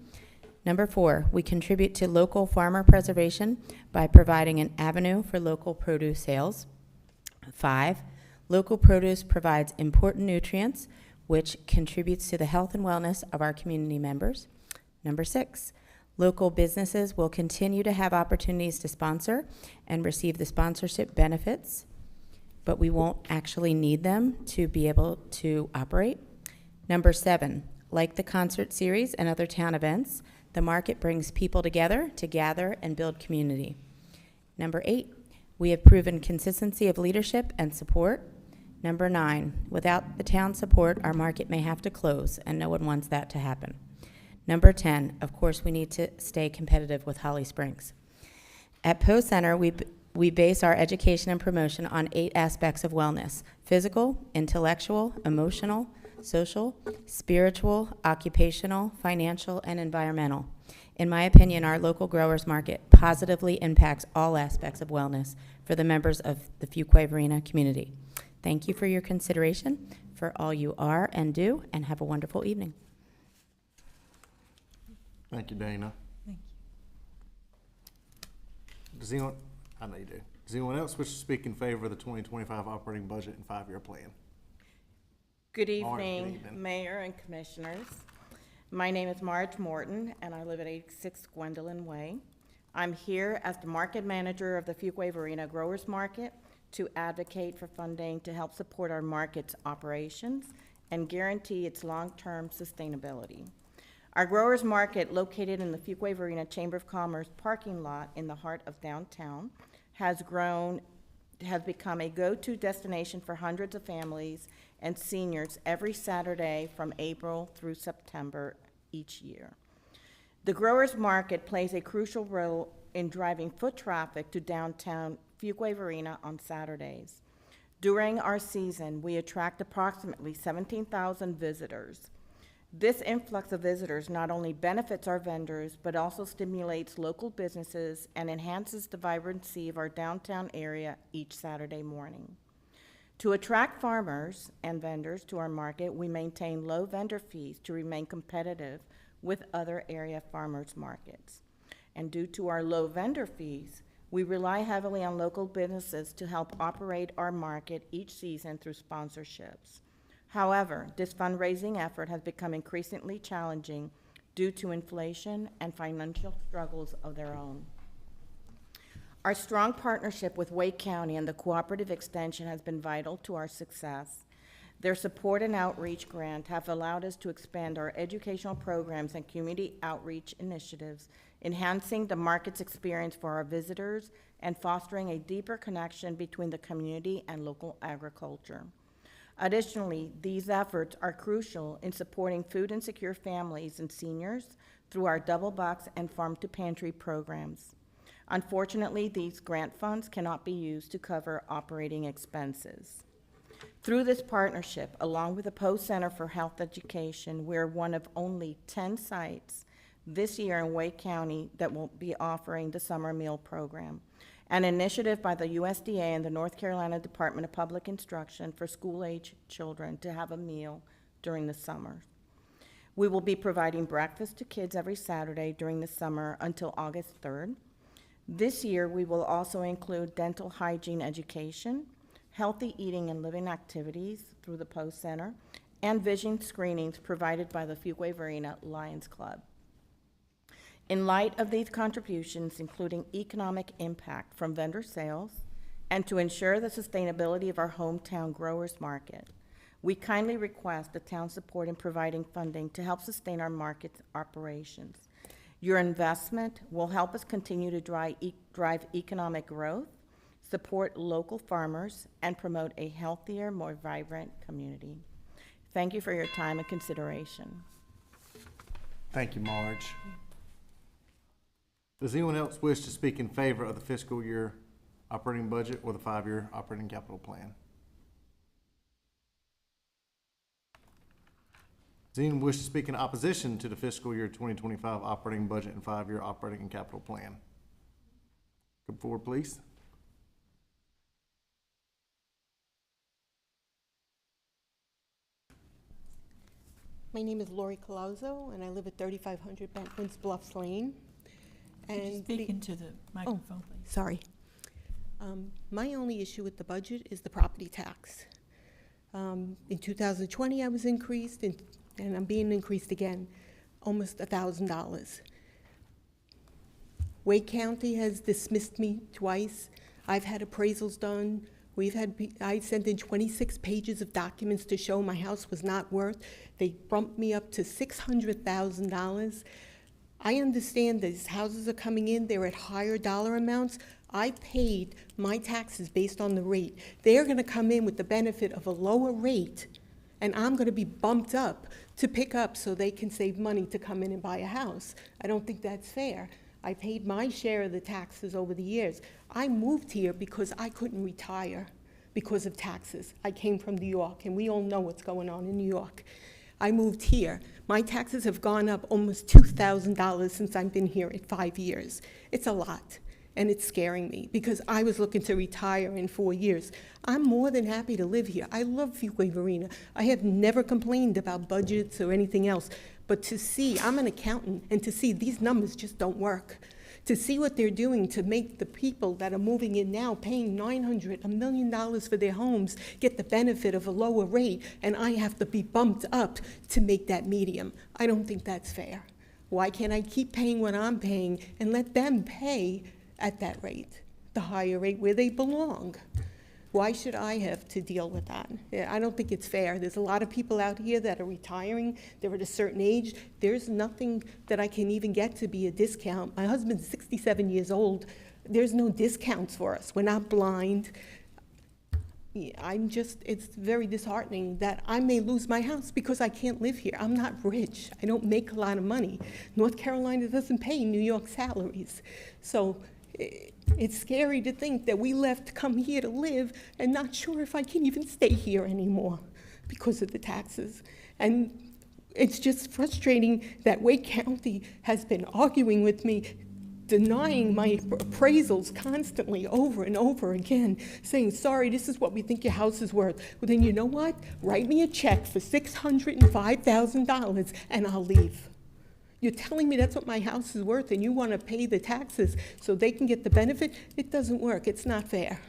Number 4, we contribute to local farmer preservation by providing an avenue for local produce sales. 5, local produce provides important nutrients, which contributes to the health and wellness of our community members. Number 6, local businesses will continue to have opportunities to sponsor and receive the sponsorship benefits, but we won't actually need them to be able to operate. Number 7, like the concert series and other town events, the market brings people together to gather and build community. Number 8, we have proven consistency of leadership and support. Number 9, without the town's support, our market may have to close, and no one wants that to happen. Number 10, of course, we need to stay competitive with Holly Springs. At Poe Center, we base our education and promotion on 8 aspects of wellness: physical, intellectual, emotional, social, spiritual, occupational, financial, and environmental. In my opinion, our local growers market positively impacts all aspects of wellness for the members of the Fuquay-Varina community. Thank you for your consideration, for all you are and do, and have a wonderful evening. Thank you, Dana. Thank you. Does anyone, I know you do. Does anyone else wish to speak in favor of the 2025 operating budget and 5-year plan? Good Marge, evening, good evening. Mayor and Commissioners. My name is Marge Morton, and I live at 86 Gwendolyn Way. I'm here as the market manager of the Fuquay-Varina Growers Market to advocate for funding to help support our market's operations and guarantee its long-term sustainability. Our growers market, located in the Fuquay-Varina Chamber of Commerce parking lot in the heart of downtown, has become a go-to destination for hundreds of families and seniors every Saturday from April through September each year. The growers market plays a crucial role in driving foot traffic to downtown Fuquay-Varina on Saturdays. During our season, we attract approximately 17,000 visitors. This influx of visitors not only benefits our vendors, but also stimulates local businesses and enhances the vibrancy of our downtown area each Saturday morning. To attract farmers and vendors to our market, we maintain low vendor fees to remain competitive with other area farmers markets. And due to our low vendor fees, we rely heavily on local businesses to help operate our market each season through sponsorships. However, this fundraising effort has become increasingly challenging due to inflation and financial struggles of their own. Our strong partnership with Wake County and the Cooperative Extension has been vital to our success. Their support and outreach grant have allowed us to expand our educational programs and community outreach initiatives enhancing the market's experience for our visitors, and fostering a deeper connection between the community and local agriculture. Additionally, these efforts are crucial in supporting food insecure families and seniors through our Double Box and Farm to Pantry programs. Unfortunately, these grant funds cannot be used to cover operating expenses. Through this partnership, along with the Poe Center for Health Education, we're one of only 10 sites this year in Wake County that will be offering the summer meal program, an initiative by the USDA and the North Carolina Department of Public Instruction for school-age children to have a meal during the summer. We will be providing breakfast to kids every Saturday during the summer until August 3rd. This year, we will also include dental hygiene education, healthy eating and living activities through the Poe Center, and vision screenings provided by the Fuquay-Varina Lions Club. In light of these contributions, including economic impact from vendor sales, and to ensure the sustainability of our hometown growers market, we kindly request the town's support in providing funding to help sustain our market's operations. Your investment will help us continue to drive economic growth, support local farmers, and promote a healthier, more vibrant community. Thank you for your time and consideration. Thank you, Marge. Does anyone else wish to speak in favor of the fiscal year operating budget or the 5-year operating capital plan? Does anyone wish to speak in opposition to the fiscal year 2025 operating budget and 5-year operating and capital plan? Come forward, please. My name is Lori Colazzo, and I live at 3500 Bentwoods Bluffs Lane. Could you speak into the microphone, please? Sorry. My only issue with the budget is the property tax. In 2020, I was increased, and I'm being increased again, almost $1,000. Wake County has dismissed me twice. I've had appraisals done. I sent in 26 pages of documents to show my house was not worth. They bumped me up to $600,000. I understand these houses are coming in, they're at higher dollar amounts. I paid my taxes based on the rate. They're gonna come in with the benefit of a lower rate, and I'm gonna be bumped up to pick up so they can save money to come in and buy a house. I don't think that's fair. I paid my share of the taxes over the years. I moved here because I couldn't retire because of taxes. I came from New York, and we all know what's going on in New York. I moved here. My taxes have gone up almost $2,000 since I've been here at 5 years. It's a lot, and it's scaring me because I was looking to retire in 4 years. I'm more than happy to live here. I love Fuquay-Varina. I have never complained about budgets or anything else, but to see, I'm an accountant, and to see these numbers just don't work. To see what they're doing to make the people that are moving in now, paying $900, $1 million for their homes, get the benefit of a lower rate, and I have to be bumped up to make that medium. I don't think that's fair. Why can't I keep paying what I'm paying and let them pay at that rate, the higher rate where they belong? Why should I have to deal with that? I don't think it's fair. There's a lot of people out here that are retiring. They're at a certain age. There's nothing that I can even get to be a discount. My husband's 67 years old. There's no discounts for us. We're not blind. It's very disheartening that I may lose my house because I can't live here. I'm not rich. I don't make a lot of money. North Carolina doesn't pay New York salaries. So it's scary to think that we left to come here to live and not sure if I can even stay here anymore because of the taxes. And it's just frustrating that Wake County has been arguing with me, denying my appraisals constantly over and over again, saying, sorry, this is what we think your house is worth. Well, then you know what? Write me a check for $605,000 and I'll leave. You're telling me that's what my house is worth and you want to pay the taxes so they can get the benefit? It doesn't work. It's not fair.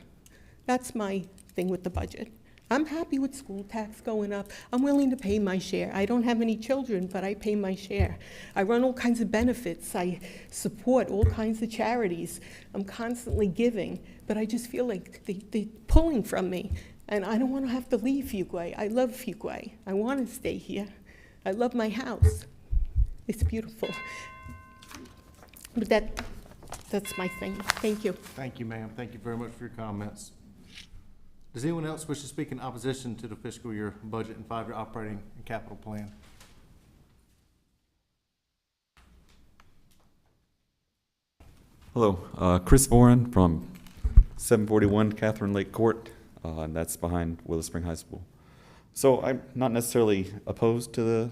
That's my thing with the budget. I'm happy with school tax going up. I'm willing to pay my share. I don't have any children, but I pay my share. I run all kinds of benefits. I support all kinds of charities. I'm constantly giving, but I just feel like they're pulling from me, and I don't want to have to leave Fuquay. I love Fuquay. I want to stay here. I love my house. It's beautiful. But that's my thing. Thank you. Thank you, ma'am. Thank you very much for your comments. Does anyone else wish to speak in opposition to the fiscal year budget and five-year operating and capital plan? Hello, Chris Voren from 741 Catherine Lake Court, and that's behind Willow Spring High School. So I'm not necessarily opposed to the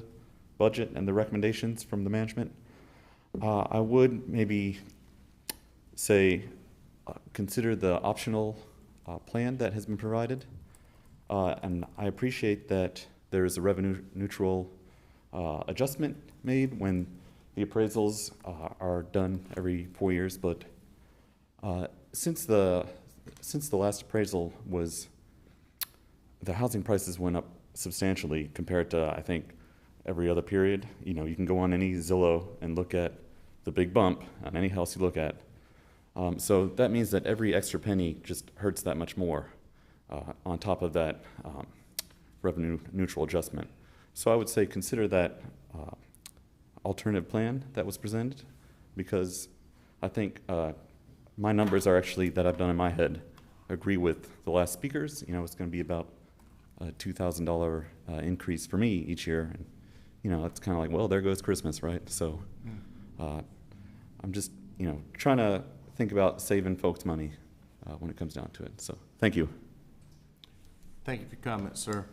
budget and the recommendations from the management. I would maybe say consider the optional plan that has been provided. And I appreciate that there is a revenue neutral adjustment made when the appraisals are done every 4 years. But since the last appraisal was, the housing prices went up substantially compared to, I think, every other period. You know, you can go on any Zillow and look at the big bump on any house you look at. So that means that every extra penny just hurts that much more on top of that revenue neutral adjustment. So I would say consider that alternative plan that was presented, because I think my numbers are actually, that I've done in my head, agree with the last speakers. You know, it's going to be about a $2,000 increase for me each year. And, you know, it's kind of like, well, there goes Christmas, right? So I'm just, you know, trying to think about saving folks money when it comes down to it. So thank you. Thank you for your comments, sir.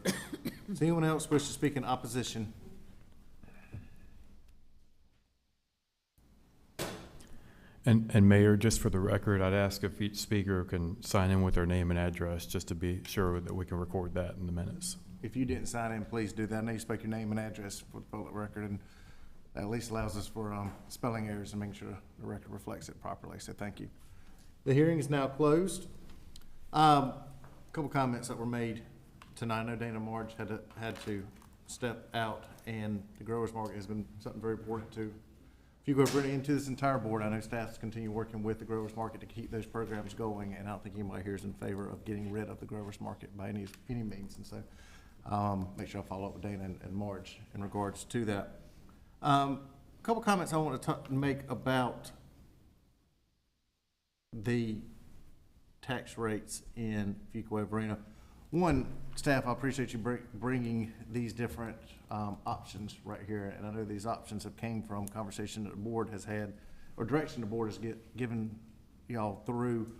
Does anyone else wish to speak in opposition? And Mayor, just for the record, I'd ask if each speaker can sign in with their name and address, just to be sure that we can record that in the minutes. If you didn't sign in, please do that. I know you spoke your name and address for the public record, and that at least allows us for spelling errors and making sure the record reflects it properly. So thank you. The hearing is now closed. A couple comments that were made tonight. I know Dana Marge had to step out, and the growers market has been something very important to Fuquay-Varina into this entire board. I know staff's continue working with the growers market to keep those programs going, and I don't think anybody here is in favor of getting rid of the growers market by any means. And so make sure I follow up with Dana and Marge in regards to that. A couple comments I want to make about the tax rates in Fuquay-Varina. One, staff, I appreciate you bringing these different options right here, and I know these options have came from conversation that the board has had, or direction the board has given y'all through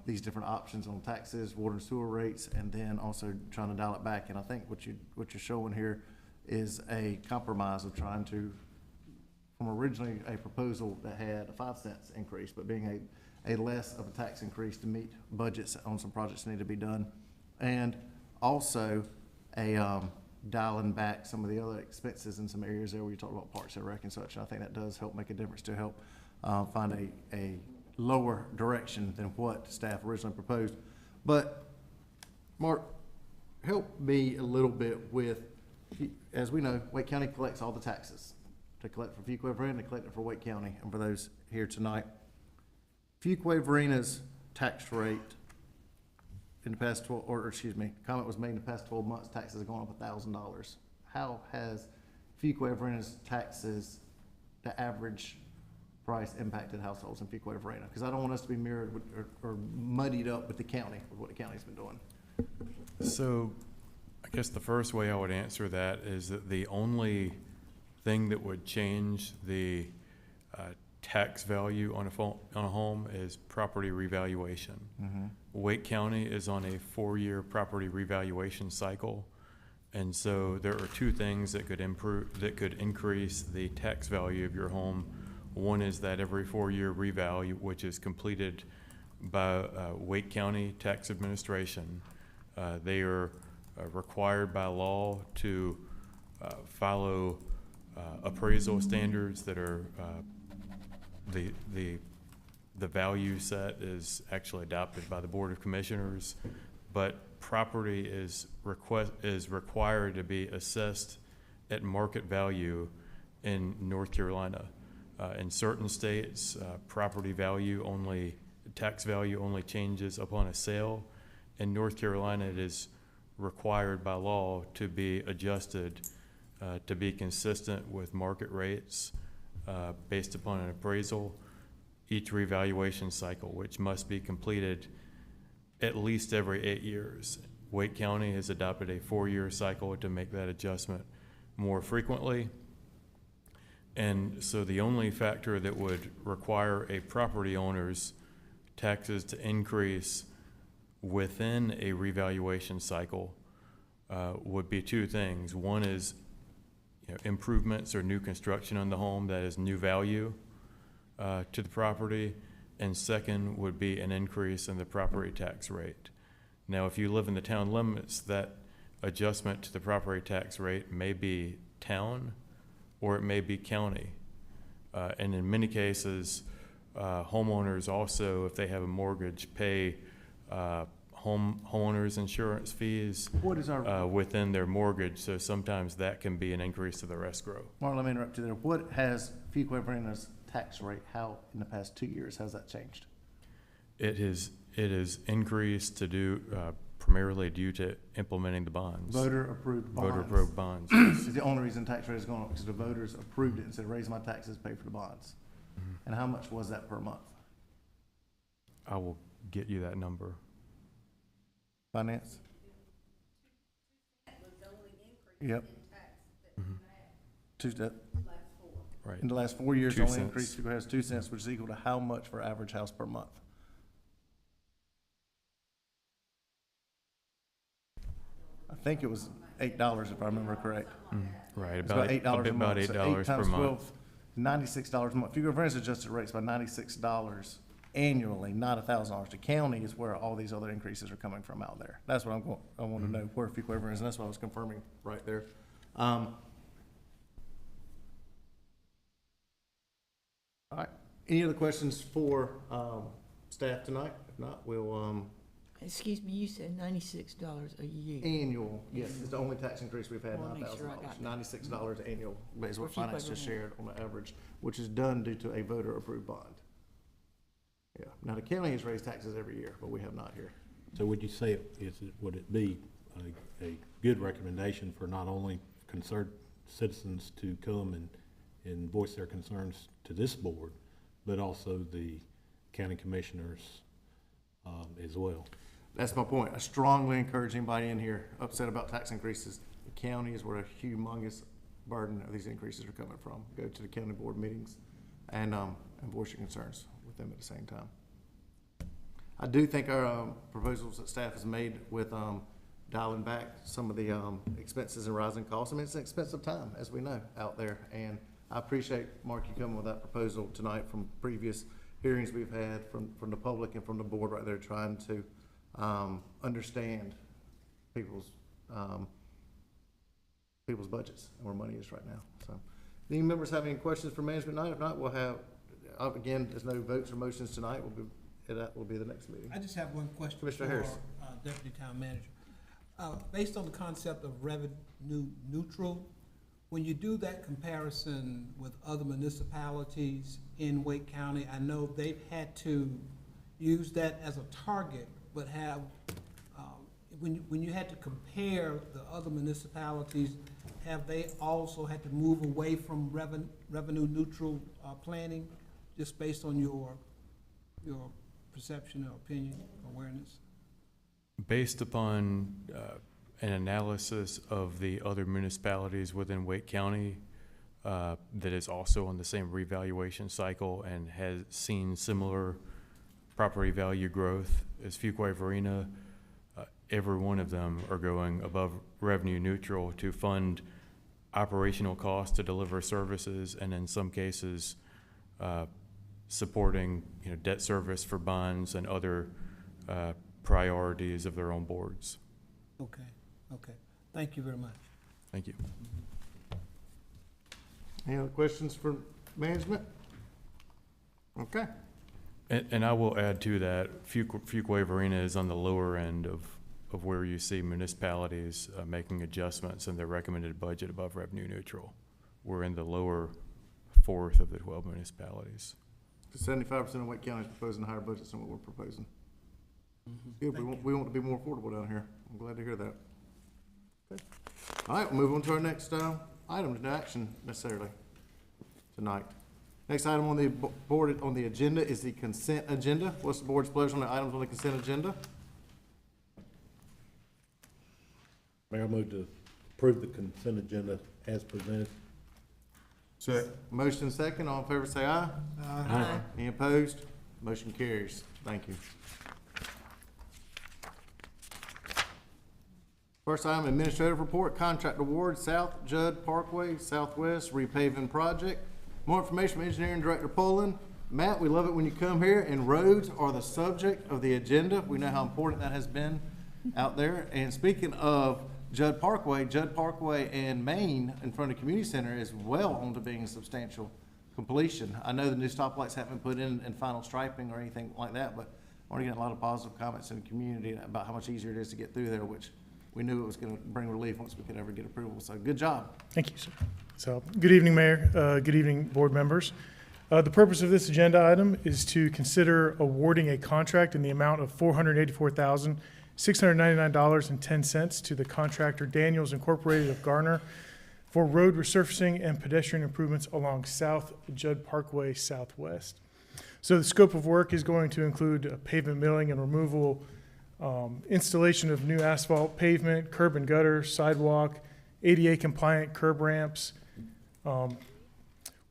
these different options on taxes, water and sewer rates, and then also trying to dial it back. And I think what you're showing here is a compromise of trying to, from originally a proposal that had a 5 cents increase, but being a less of a tax increase to meet budgets on some projects that need to be done, and also a dialing back some of the other expenses in some areas there where you talk about Parks and Rec and such. And I think that does help make a difference to help find a lower direction than what staff originally proposed. But Mark, help me a little bit with, as we know, Wake County collects all the taxes. To collect for Fuquay-Varina, to collect it for Wake County. And for those here tonight, Fuquay-Varina's tax rate in the past 12, or excuse me, comment was made in the past 12 months, taxes have gone up $1,000. How has Fuquay-Varina's taxes, the average price, impacted households in Fuquay-Varina? Because I don't want us to be mirrored with, or muddied up with the county, with what the county's been doing. So I guess the first way I would answer that is that the only thing that would change the tax value on a home is property revaluation. Mm-hmm. Wake County is on a 4-year property revaluation cycle, and so there are two things that could increase the tax value of your home. One is that every 4-year revalue, which is completed by Wake County Tax Administration. They are required by law to follow appraisal standards that are the value set is actually adopted by the Board of Commissioners, but property is required to be assessed at market value in North Carolina. In certain states, property value tax value only changes upon a sale. In North Carolina, it is required by law to be adjusted to be consistent with market rates based upon an appraisal each revaluation cycle, which must be completed at least every 8 years. Wake County has adopted a 4-year cycle to make that adjustment more frequently. And so the only factor that would require a property owner's taxes to increase within a revaluation cycle would be two things. One is improvements or new construction on the home that is new value to the property, and second would be an increase in the property tax rate. Now, if you live in the town limits, that adjustment to the property tax rate may be town or it may be county. And in many cases, homeowners also, if they have a mortgage, pay homeowners insurance fees What is our, within their mortgage, so sometimes that can be an increase to their escrow. Marlon, let me interrupt you there. What has Fuquay-Varina's tax rate, how, in the past 2 years, has that changed? It is increased to do primarily due to implementing the bonds. Voter-approved bonds. Voter-approved bonds. This is the only reason tax rate is going up, because the voters approved it and said, raise my taxes, pay for the bonds. And how much was that per month? I will get you that number. Finance? Yep. Right. In the last 4 years, 2 the only cents. increase Fuquay has 2 cents, which is equal to how much for average house per month? I think it was $8, if I remember correct. Right, It's about $8 a month. about $8 So per 8 times month. 12, $96 a month. Fuquay-Varina's adjusted rates by $96 annually, not $1,000. The county is where all these other increases are coming from out there. That's what I want to know where Fuquay-Varina is, and that's what I was confirming right there. All right. Any other questions for staff tonight? If not, we'll Excuse me, you said $96 a year. annual. Yes, it's the only tax increase we've had, Wanna not make sure I $1,000. got $96 annual is what For finance just Fuquay-Varina. shared on the average, which is done due to a voter-approved bond. Yeah. Now, the county has raised taxes every year, but we have not here. So would you say, would it be a good recommendation for not only concerned citizens to come and voice their concerns to this board, but also the county commissioners as well? That's my point. I strongly encourage anybody in here upset about tax increases. The county is where a humongous burden of these increases are coming from. Go to the county board meetings and voice your concerns with them at the same time. I do think our proposals that staff has made with dialing back some of the expenses and rising costs. I mean, it's an expensive time, as we know, out there. And I appreciate, Mark, you coming with that proposal tonight from previous hearings we've had from the public and from the board right there, trying to understand people's budgets and where money is right now. So, any members have any questions for management tonight? If not, we'll have, again, there's no votes or motions tonight. That will be the next meeting. I just have one question Commissioner for Harris. Deputy Town Manager. Based on the concept of revenue neutral, when you do that comparison with other municipalities in Wake County, I know they've had to use that as a target, but have, when you had to compare the other municipalities, have they also had to move away from revenue neutral planning, just based on your perception or opinion, awareness? Based upon an analysis of the other municipalities within Wake County that is also on the same revaluation cycle and has seen similar property value growth as Fuquay-Varina, every one of them are going above revenue neutral to fund operational costs to deliver services, and in some cases, supporting debt service for bonds and other priorities of their own boards. Okay. Thank you very much. Thank you. Any other questions for management? Okay. And I will add to that, Fuquay-Varina is on the lower end of where you see municipalities making adjustments in their recommended budget above revenue neutral. We're in the lower fourth of the 12 municipalities. 75% of Wake County is proposing higher budgets than what we're proposing. Good, we want to be more affordable down here. I'm glad to hear that. Okay. All right, we'll move on to our next item. No action necessarily tonight. Next item on the board, on the agenda is the consent agenda. What's the board's pleasure on the items on the consent agenda? Mayor, I move to approve the consent agenda as presented. Motion second, all in favor say aye. Aye. Any opposed? Motion carries. Thank you. First item, administrative report, contract award, South Judd Parkway Southwest repaving project. More information from Engineering Director Pullen. Matt, we love it when you come here, and roads are the subject of the agenda. We know how important that has been out there. And speaking of Judd Parkway and Main in front of the community center is well on to being a substantial completion. I know the new stoplights haven't been put in final striping or anything like that, but I'm already getting a lot of positive comments in the community about how much easier it is to get through there, which we knew it was going to bring relief once we could ever get approval. So good job. Thank you, sir. So, good evening, Mayor. Good evening, board members. The purpose of this agenda item is to consider awarding a contract in the amount of $484,699.10 to the contractor Daniels Incorporated of Garner for road resurfacing and pedestrian improvements along South Judd Parkway Southwest. So the scope of work is going to include pavement milling and removal, installation of new asphalt pavement, curb and gutter, sidewalk, ADA compliant curb ramps.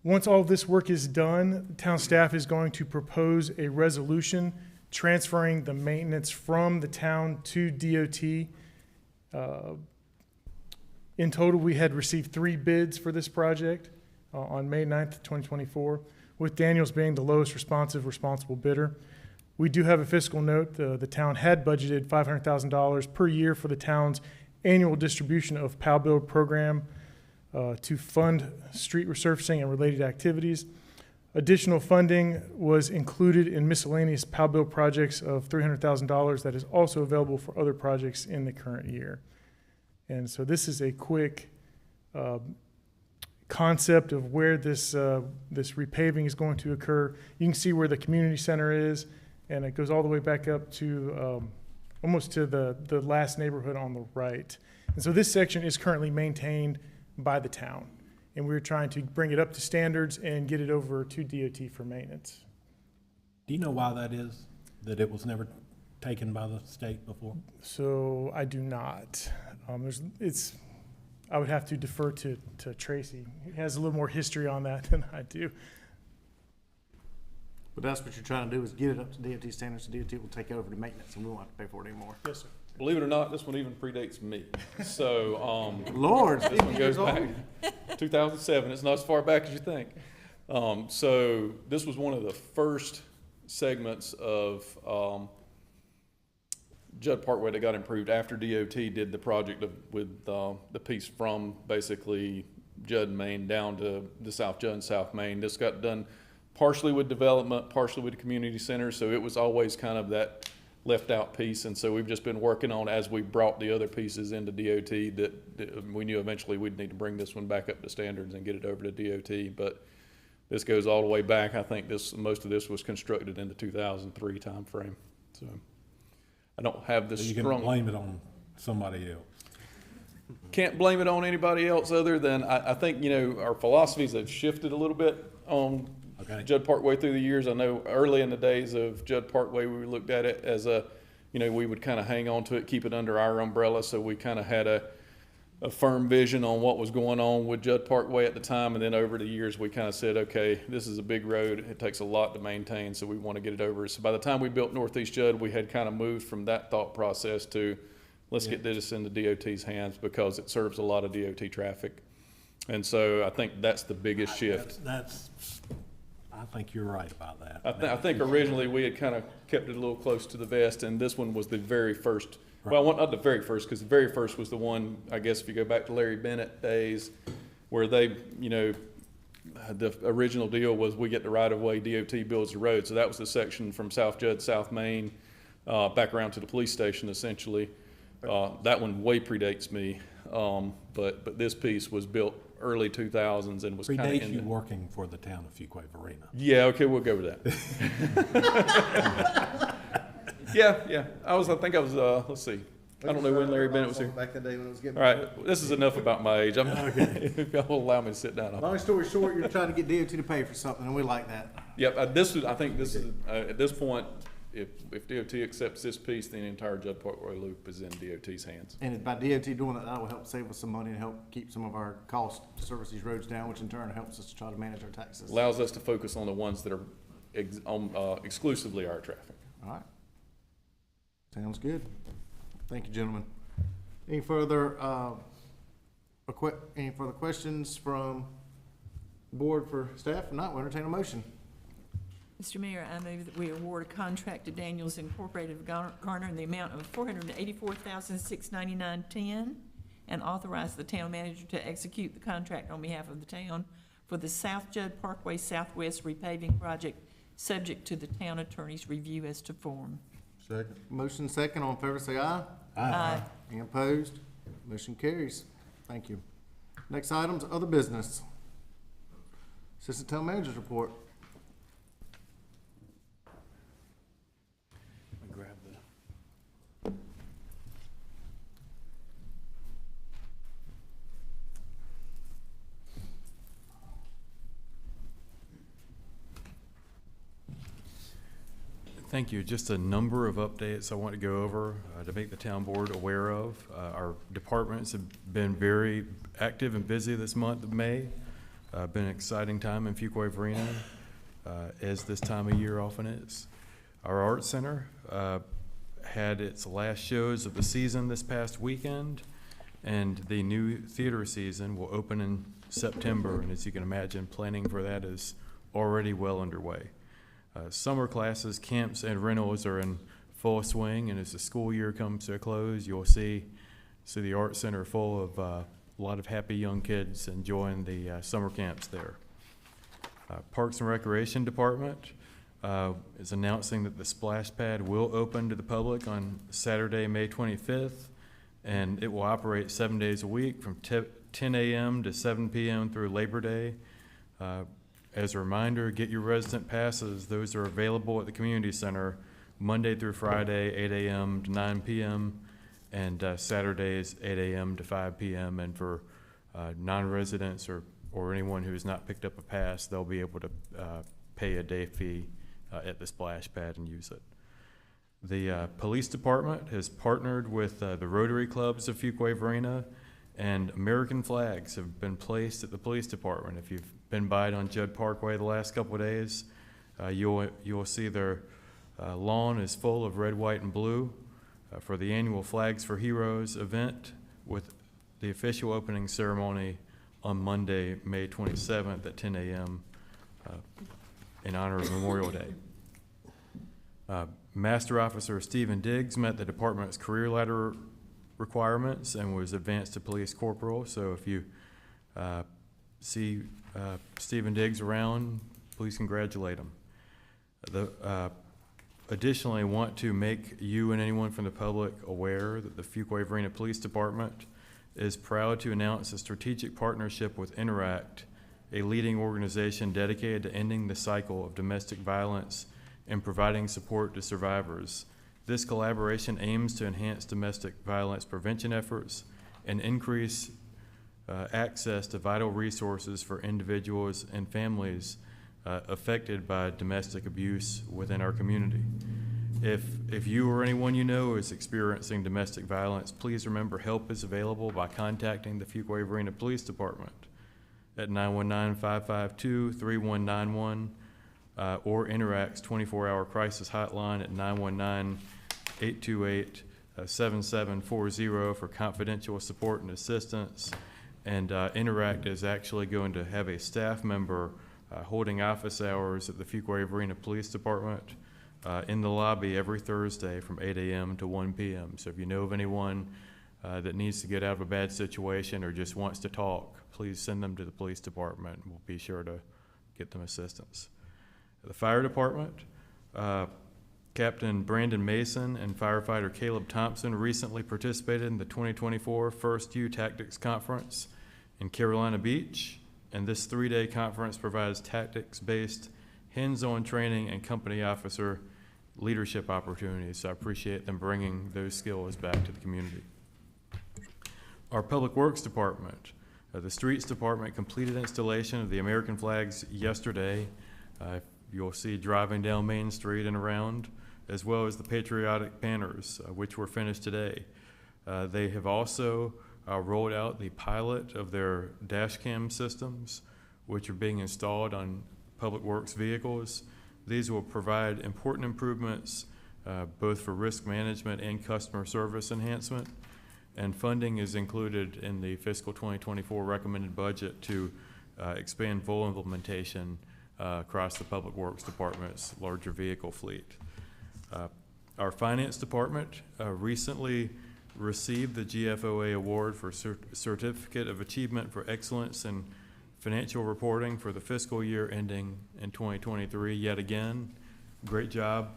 Once all of this work is done, town staff is going to propose a resolution transferring the maintenance from the town to DOT. In total, we had received 3 bids for this project on May 9th, 2024, with Daniels being the lowest responsible bidder. We do have a fiscal note. The town had budgeted $500,000 per year for the town's annual distribution of PAL Build program to fund street resurfacing and related activities. Additional funding was included in miscellaneous PAL Build projects of $300,000 that is also available for other projects in the current year. And so this is a quick concept of where this repaving is going to occur. You can see where the community center is, and it goes all the way back up to almost to the last neighborhood on the right. And so this section is currently maintained by the town, and we're trying to bring it up to standards and get it over to DOT for maintenance. Do you know why that is, that it was never taken by the state before? So I do not. I would have to defer to Tracy. He has a little more history on that than I do. But that's what you're trying to do, is get it up to DOT standards, so DOT will take over the maintenance, and we won't have to pay for it anymore. Yes, sir. Believe it or not, this one even predates me. So, Lord, this one goes back 2007. It's not as far back as you think. So this was one of the first segments of Judd Parkway that got improved after DOT did the project with the piece from basically Judd, Main down to the South Judd and South Main. This got done partially with development, partially with the community center, so it was always kind of that left out piece. And so we've just been working on, as we brought the other pieces into DOT, that we knew eventually we'd need to bring this one back up to standards and get it over to DOT. But this goes all the way back. I think most of this was constructed in the 2003 timeframe. So I don't have this You can blame it on somebody else. Can't blame it on anybody else other than I think, our philosophies have shifted a little bit on Judd Parkway through the years. I know early in the days of Judd Parkway, we looked at it as we would kind of hang on to it, keep it under our umbrella. So we kind of had a firm vision on what was going on with Judd Parkway at the time. And then over the years, we kind of said, okay, this is a big road. It takes a lot to maintain, so we want to get it over. So by the time we built Northeast Judd, we had kind of moved from that thought process to let's get this into DOT's hands because it serves a lot of DOT traffic. And so I think that's the biggest shift. I think you're right about that. I think originally we had kind of kept it a little close to the vest, and this one was the very first. Well, not the very first, because the very first was the one, I guess, if you go back to Larry Bennett days, where they, the original deal was we get the right of way, DOT builds the road. So that was the section from South Judd, South Main, back around to the police station, essentially. That one way predates me, but this piece was built early 2000s and was kind of predates you working for the town of Fuquay-Varina. Yeah, okay, we'll go with that. Yeah. I think I was, let's see, I don't know when Larry Bennett was here. Back that day when it was getting. All right, this is enough about my age. If y'all will allow me to sit down. Long story short, you're trying to get DOT to pay for something, and we like that. Yep, I think this is, at this point, if DOT accepts this piece, then the entire Judd Parkway loop is in DOT's hands. And by DOT doing that, that will help save us some money and help keep some of our costs to service these roads down, which in turn helps us to try to manage our taxes. Allows us to focus on the ones that are exclusively our traffic. All right. Sounds good. Thank you, gentlemen. Any further questions from the board for staff? If not, we'll entertain a motion. Mr. Mayor, I move that we award a contract to Daniels Incorporated of Garner in the amount of $484,699.10 and authorize the town manager to execute the contract on behalf of the town for the South Judd Parkway Southwest repaving project, subject to the town attorney's review as to form. Second. Motion second. All in favor, say aye. Aye. Any opposed? Motion carries. Thank you. Next item's other business. Assistant Town Manager's report. Grab the. Thank you. Just a number of updates I want to go over to make the town board aware of. Our departments have been very active and busy this month of May. Been an exciting time in Fuquay-Varina, as this time of year often is. Our art center had its last shows of the season this past weekend, and the new theater season will open in September. And as you can imagine, planning for that is already well underway. Summer classes, camps, and rentals are in full swing, and as the school year comes to a close, you'll see the art center full of a lot of happy young kids enjoying the summer camps there. Parks and Recreation Department is announcing that the splash pad will open to the public on Saturday, May 25th, and it will operate 7 days a week from 10 a.m. to 7 p.m. through Labor Day. As a reminder, get your resident passes. Those are available at the community center Monday through Friday, 8 a.m. to 9 p.m., and Saturdays, 8 a.m. to 5 p.m. And for non-residents or anyone who has not picked up a pass, they'll be able to pay a day fee at the splash pad and use it. The police department has partnered with the Rotary Clubs of Fuquay-Varina, and American flags have been placed at the police department. If you've been by it on Judd Parkway the last couple of days, you'll see their lawn is full of red, white, and blue for the annual Flags for Heroes event, with the official opening ceremony on Monday, May 27th at 10 a.m. In honor of Memorial Day. Master Officer Stephen Diggs met the department's career ladder requirements and was advanced to police corporal. So if you see Stephen Diggs around, please congratulate him. Additionally, want to make you and anyone from the public aware that the Fuquay-Varina Police Department is proud to announce a strategic partnership with Interact, a leading organization dedicated to ending the cycle of domestic violence and providing support to survivors. This collaboration aims to enhance domestic violence prevention efforts and increase access to vital resources for individuals and families affected by domestic abuse within our community. If you or anyone you know is experiencing domestic violence, please remember help is available by contacting the Fuquay-Varina Police Department at 919-552-3191 or Interact's 24-hour crisis hotline at 919-828-7740 for confidential support and assistance. And Interact is actually going to have a staff member holding office hours at the Fuquay-Varina Police Department in the lobby every Thursday from 8 a.m. to 1 p.m. So if you know of anyone that needs to get out of a bad situation or just wants to talk, please send them to the police department. We'll be sure to get them assistance. The fire department, Captain Brandon Mason and firefighter Caleb Thompson recently participated in the 2024 First U Tactics Conference in Carolina Beach, and this 3-day conference provides tactics-based hands-on training and company officer leadership opportunities. So I appreciate them bringing those skills back to the community. Our Public Works Department. The Streets Department completed installation of the American flags yesterday. You'll see driving down Main Street and around, as well as the patriotic banners, which were finished today. They have also rolled out the pilot of their dash cam systems, which are being installed on Public Works vehicles. These will provide important improvements both for risk management and customer service enhancement. And funding is included in the fiscal 2024 recommended budget to expand full implementation across the Public Works Department's larger vehicle fleet. Our Finance Department recently received the GFOA Award for Certificate of Achievement for Excellence in Financial Reporting for the fiscal year ending in 2023. Yet again, great job,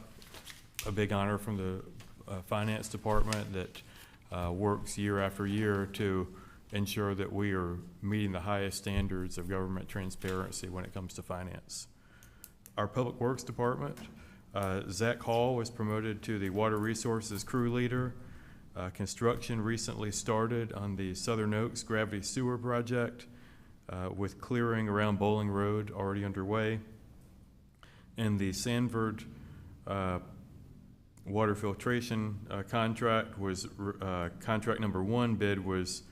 a big honor from the Finance Department that works year after year to ensure that we are meeting the highest standards of government transparency when it comes to finance. Our Public Works Department, Zach Hall was promoted to the Water Resources Crew Leader. Construction recently started on the Southern Oaks Gravity Sewer Project with clearing around Bowling Road already underway. And the Sanford water filtration contract was, contract number 1 bid was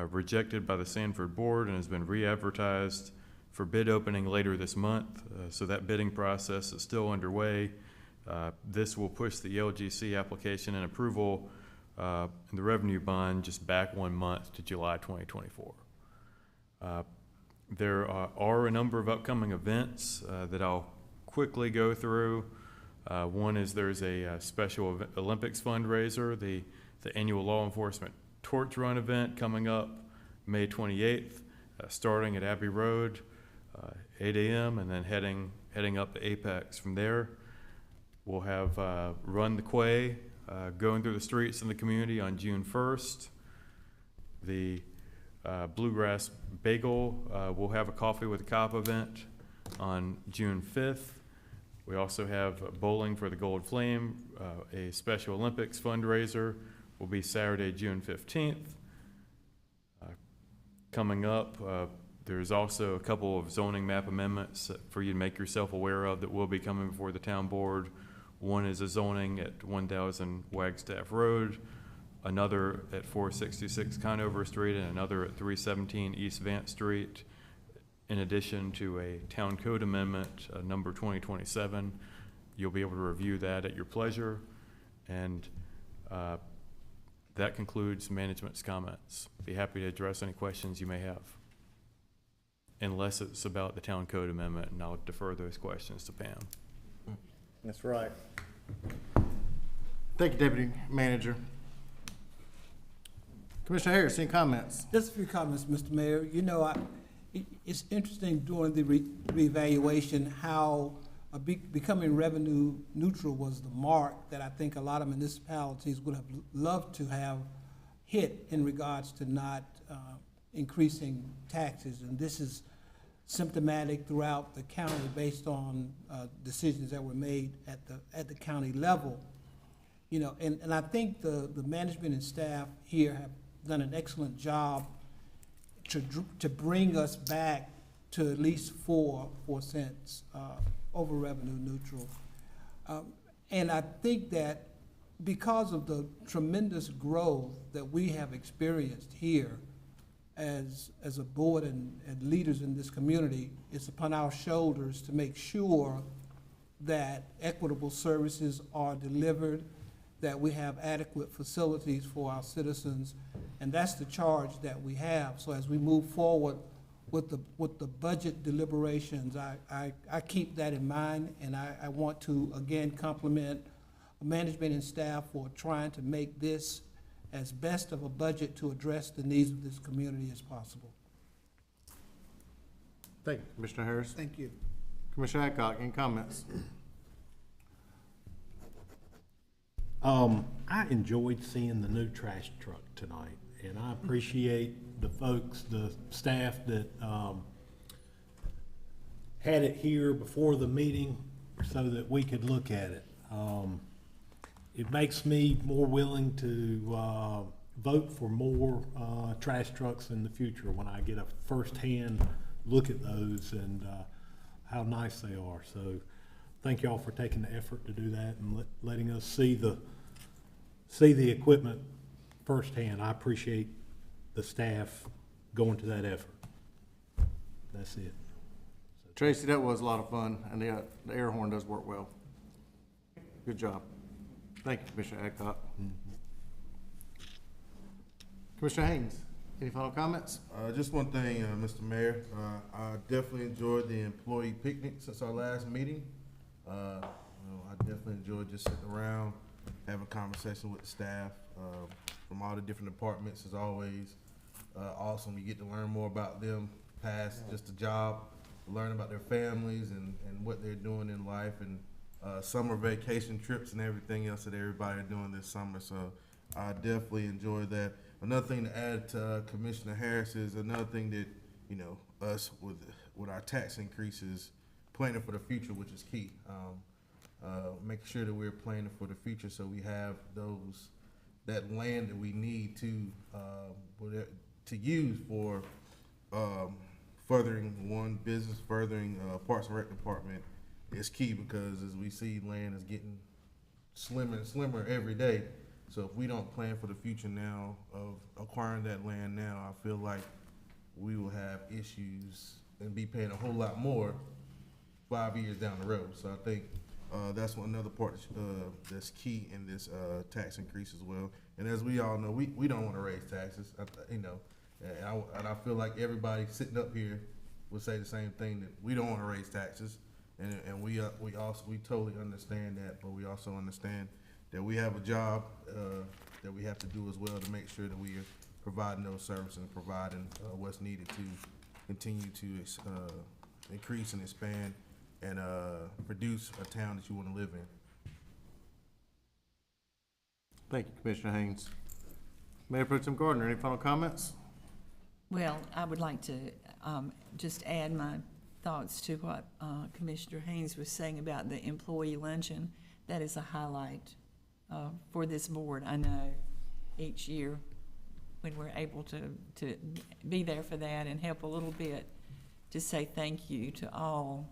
rejected by the Sanford Board and has been re-advertised for bid opening later this month. So that bidding process is still underway. This will push the LGC application and approval and the revenue bond just back 1 month to July 2024. There are a number of upcoming events that I'll quickly go through. One is there's a Special Olympics fundraiser, the annual law enforcement torch run event coming up May 28th, starting at Abbey Road, 8 a.m. and then heading up to Apex from there. We'll have Run the Quay going through the streets in the community on June 1st. The Bluegrass Bagel will have a Coffee with a Cop event on June 5th. We also have Bowling for the Gold Flame, a Special Olympics fundraiser will be Saturday, June 15th. Coming up, there's also a couple of zoning map amendments for you to make yourself aware of that will be coming before the town board. One is a zoning at 1000 Wagstaff Road, another at 466 Conover Street, and another at 317 East Vance Street, in addition to a town code amendment, number 2027. You'll be able to review that at your pleasure. And that concludes management's comments. Be happy to address any questions you may have, unless it's about the town code amendment, and I'll defer those questions to Pam. That's right. Thank you, Deputy Manager. Commissioner Harris, any comments? Just a few comments, Mr. Mayor. You know, it's interesting during the reevaluation how becoming revenue neutral was the mark that I think a lot of municipalities would have loved to have hit in regards to not increasing taxes. And this is symptomatic throughout the county based on decisions that were made at the county level. You know, and I think the management and staff here have done an excellent job to bring us back to at least 4 cents over revenue neutral. And I think that because of the tremendous growth that we have experienced here as a board and leaders in this community, it's upon our shoulders to make sure that equitable services are delivered, that we have adequate facilities for our citizens, and that's the charge that we have. So as we move forward with the budget deliberations, I keep that in mind, and I want to again compliment management and staff for trying to make this as best of a budget to address the needs of this community as possible. Thank you, Commissioner Harris. Thank you. Commissioner Adcock, any comments? I enjoyed seeing the new trash truck tonight, and I appreciate the folks, the staff that had it here before the meeting so that we could look at it. It makes me more willing to vote for more trash trucks in the future when I get a firsthand look at those and how nice they are. So thank y'all for taking the effort to do that and letting us see the equipment firsthand. I appreciate the staff going to that effort. That's it. Tracy, that was a lot of fun, and the air horn does work well. Good job. Thank you, Commissioner Adcock. Commissioner Haynes, any final comments? Just one thing, Mr. Mayor. I definitely enjoyed the employee picnic since our last meeting. I definitely enjoyed just sitting around, having conversation with the staff from all the different departments. As always, awesome. You get to learn more about them past just a job, learn about their families and what they're doing in life, and summer vacation trips and everything else that everybody are doing this summer. So I definitely enjoyed that. Another thing to add to Commissioner Harris is another thing that, you know, us with our tax increases, planning for the future, which is key. Making sure that we're planning for the future so we have that land that we need to use for furthering one business, furthering Parks and Rec Department is key, because as we see, land is getting slimmer and slimmer every day. So if we don't plan for the future now of acquiring that land now, I feel like we will have issues and be paying a whole lot more 5 years down the road. So I think that's another part that's key in this tax increase as well. And as we all know, we don't want to raise taxes, you know, and I feel like everybody sitting up here would say the same thing, that we don't want to raise taxes, and we totally understand that, but we also understand that we have a job that we have to do as well to make sure that we are providing those services and providing what's needed to continue to increase and expand and produce a town that you want to live in. Thank you, Commissioner Haynes. Mayor Pro Tem Gardner, any final comments? Well, I would like to just add my thoughts to what Commissioner Haynes was saying about the employee luncheon. That is a highlight for this board. I know each year when we're able to be there for that and help a little bit, to say thank you to all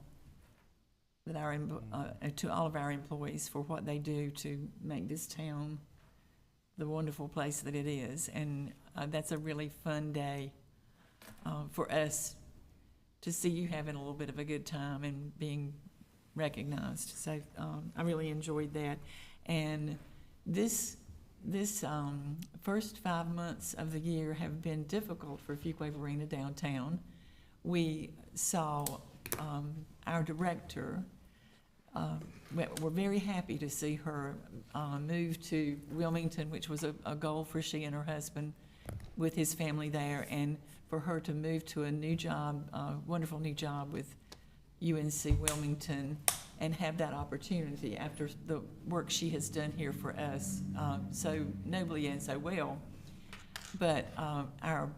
of our employees for what they do to make this town the wonderful place that it is. And that's a really fun day for us to see you having a little bit of a good time and being recognized. So I really enjoyed that. And this first 5 months of the year have been difficult for Fuquay-Varina downtown. We saw our director, we're very happy to see her move to Wilmington, which was a goal for she and her husband with his family there, and for her to move to a new job, wonderful new job with UNC Wilmington, and have that opportunity after the work she has done here for us so nobly and so well. But our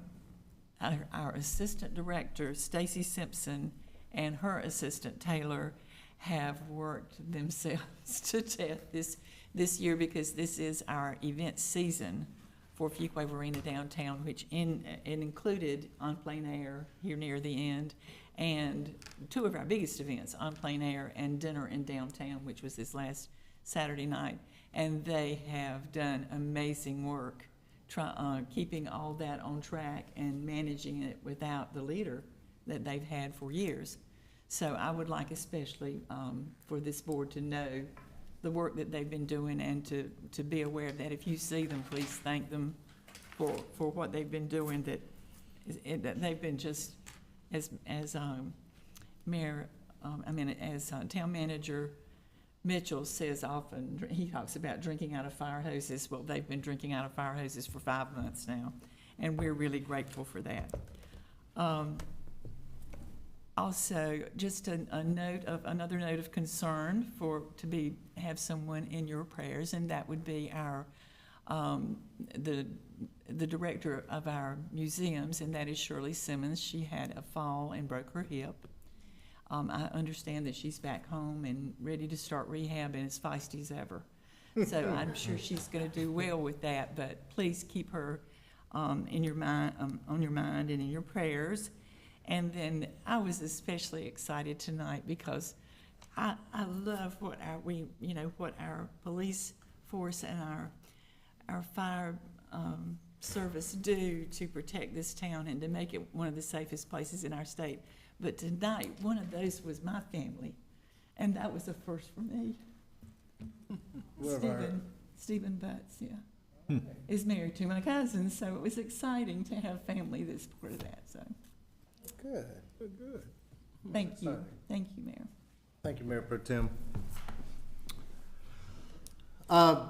assistant director, Stacy Simpson, and her assistant, Taylor, have worked themselves to death this year, because this is our event season for Fuquay-Varina downtown, which it included On Plein Air here near the end, and two of our biggest events, On Plein Air and Dinner in Downtown, which was this last Saturday night. And they have done amazing work keeping all that on track and managing it without the leader that they've had for years. So I would like especially for this board to know the work that they've been doing, and to be aware of that. If you see them, please thank them for what they've been doing. That they've been just as Town Manager Mitchell says often. He talks about drinking out of fire hoses. Well, they've been drinking out of fire hoses for 5 months now, and we're really grateful for that. Also, just another note of concern to have someone in your prayers, and that would be our the director of our museums, and that is Shirley Simmons. She had a fall and broke her hip. I understand that she's back home and ready to start rehab and as feisty as ever. So I'm sure she's going to do well with that, but please keep her in your mind, on your mind and in your prayers. And then I was especially excited tonight because I love what what our police force and our fire service do to protect this town and to make it one of the safest places in our state. But tonight, one of those was my family, and that was a first for me. Stephen Butts, is married to my cousin, so it was exciting to have family that's part of that. So, Good. thank you, Mayor. Thank you, Mayor Pro Tem. I'm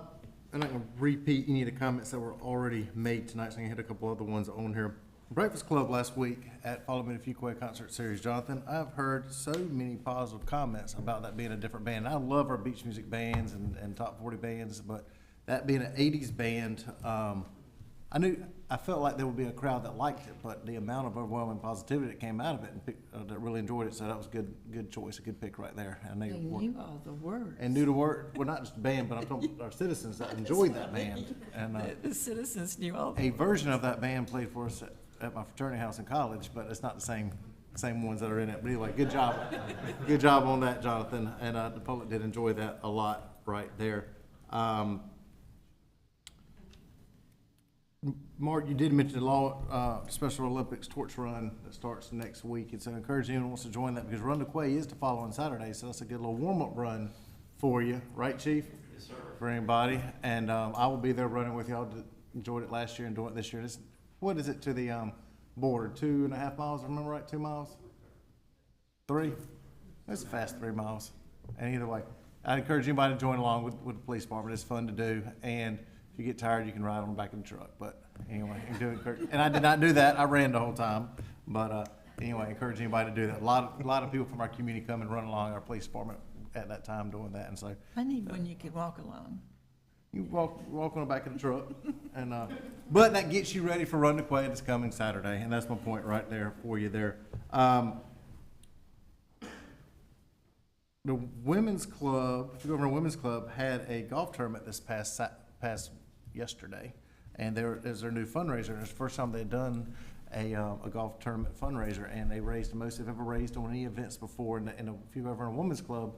not going to repeat any of the comments that were already made tonight, so I'm going to hit a couple other ones on here. Breakfast Club last week at Follow Me to Fuquay concert series. Jonathan, I've heard so many positive comments about that being a different band. I love our beach music bands and top 40 bands, but that being an 80s band, I felt like there would be a crowd that liked it, but the amount of overwhelming positivity that came out of it and that really enjoyed it, so that was a good choice, a good pick right there. And they knew all the words. And knew the word, well, not just the band, but I'm talking about our citizens that enjoyed that band. And the citizens knew all the a version of that band played for us at my fraternity house in college, but it's not the same ones that are in it. But anyway, good job on that, Jonathan. And the public did enjoy that a lot right there. Mark, you did mention the Special Olympics torch run that starts next week. It's an encouraging anyone wants to join that because Run to Quay is the following Saturday, so that's a good little warm-up run for you, right, Chief? Yes, sir. For anybody. And I will be there running with y'all. Enjoyed it last year and doing it this year. What is it to the border? 2.5 miles, I remember right? 2 miles? 3? It's a fast 3 miles. And either way, I'd encourage anybody to join along with the police department. It's fun to do. And if you get tired, you can ride on the back of the truck. But anyway, and I did not do that. I ran the whole time. But anyway, encourage anybody to do that. A lot of people from our community come and run along our police department at that time doing that. And so I need one you could walk along. you walk on the back of the truck, and but that gets you ready for Run to Quay this coming Saturday, and that's my point right there for you there. The women's club, Fuquay-Varina Women's Club, had a golf tournament this past yesterday, and is their new fundraiser. And it's the first time they've done a golf tournament fundraiser, and they raised the most they've ever raised on any events before. And the Fuquay-Varina Women's Club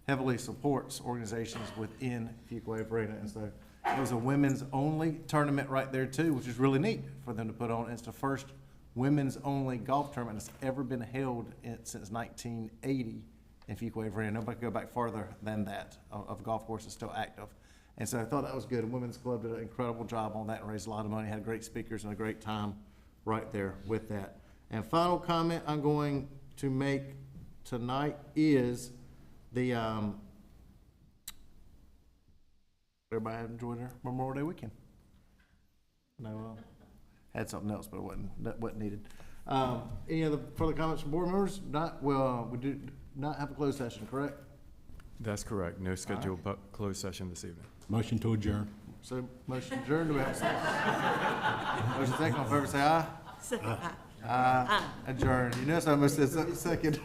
heavily supports organizations within Fuquay-Varina, and so it was a women's only tournament right there too, which is really neat for them to put on. It's the first women's only golf tournament that's ever been held since 1980 in Fuquay-Varina. Nobody can go back farther than that of golf courses still active. And so I thought that was good. The Women's Club did an incredible job on that and raised a lot of money, had great speakers and a great time right there with that. And final comment I'm going to make tonight is the, everybody enjoyed their Memorial Day weekend? No, had something else, but it wasn't needed. Any other further comments from board members? We do not have a closed session, correct? That's correct. No scheduled closed session this evening. Motion to adjourn. So motion adjourned. Do we have a second? Motion second. All in favor, say aye. Say aye. Aye. Adjourned. You notice I almost said second.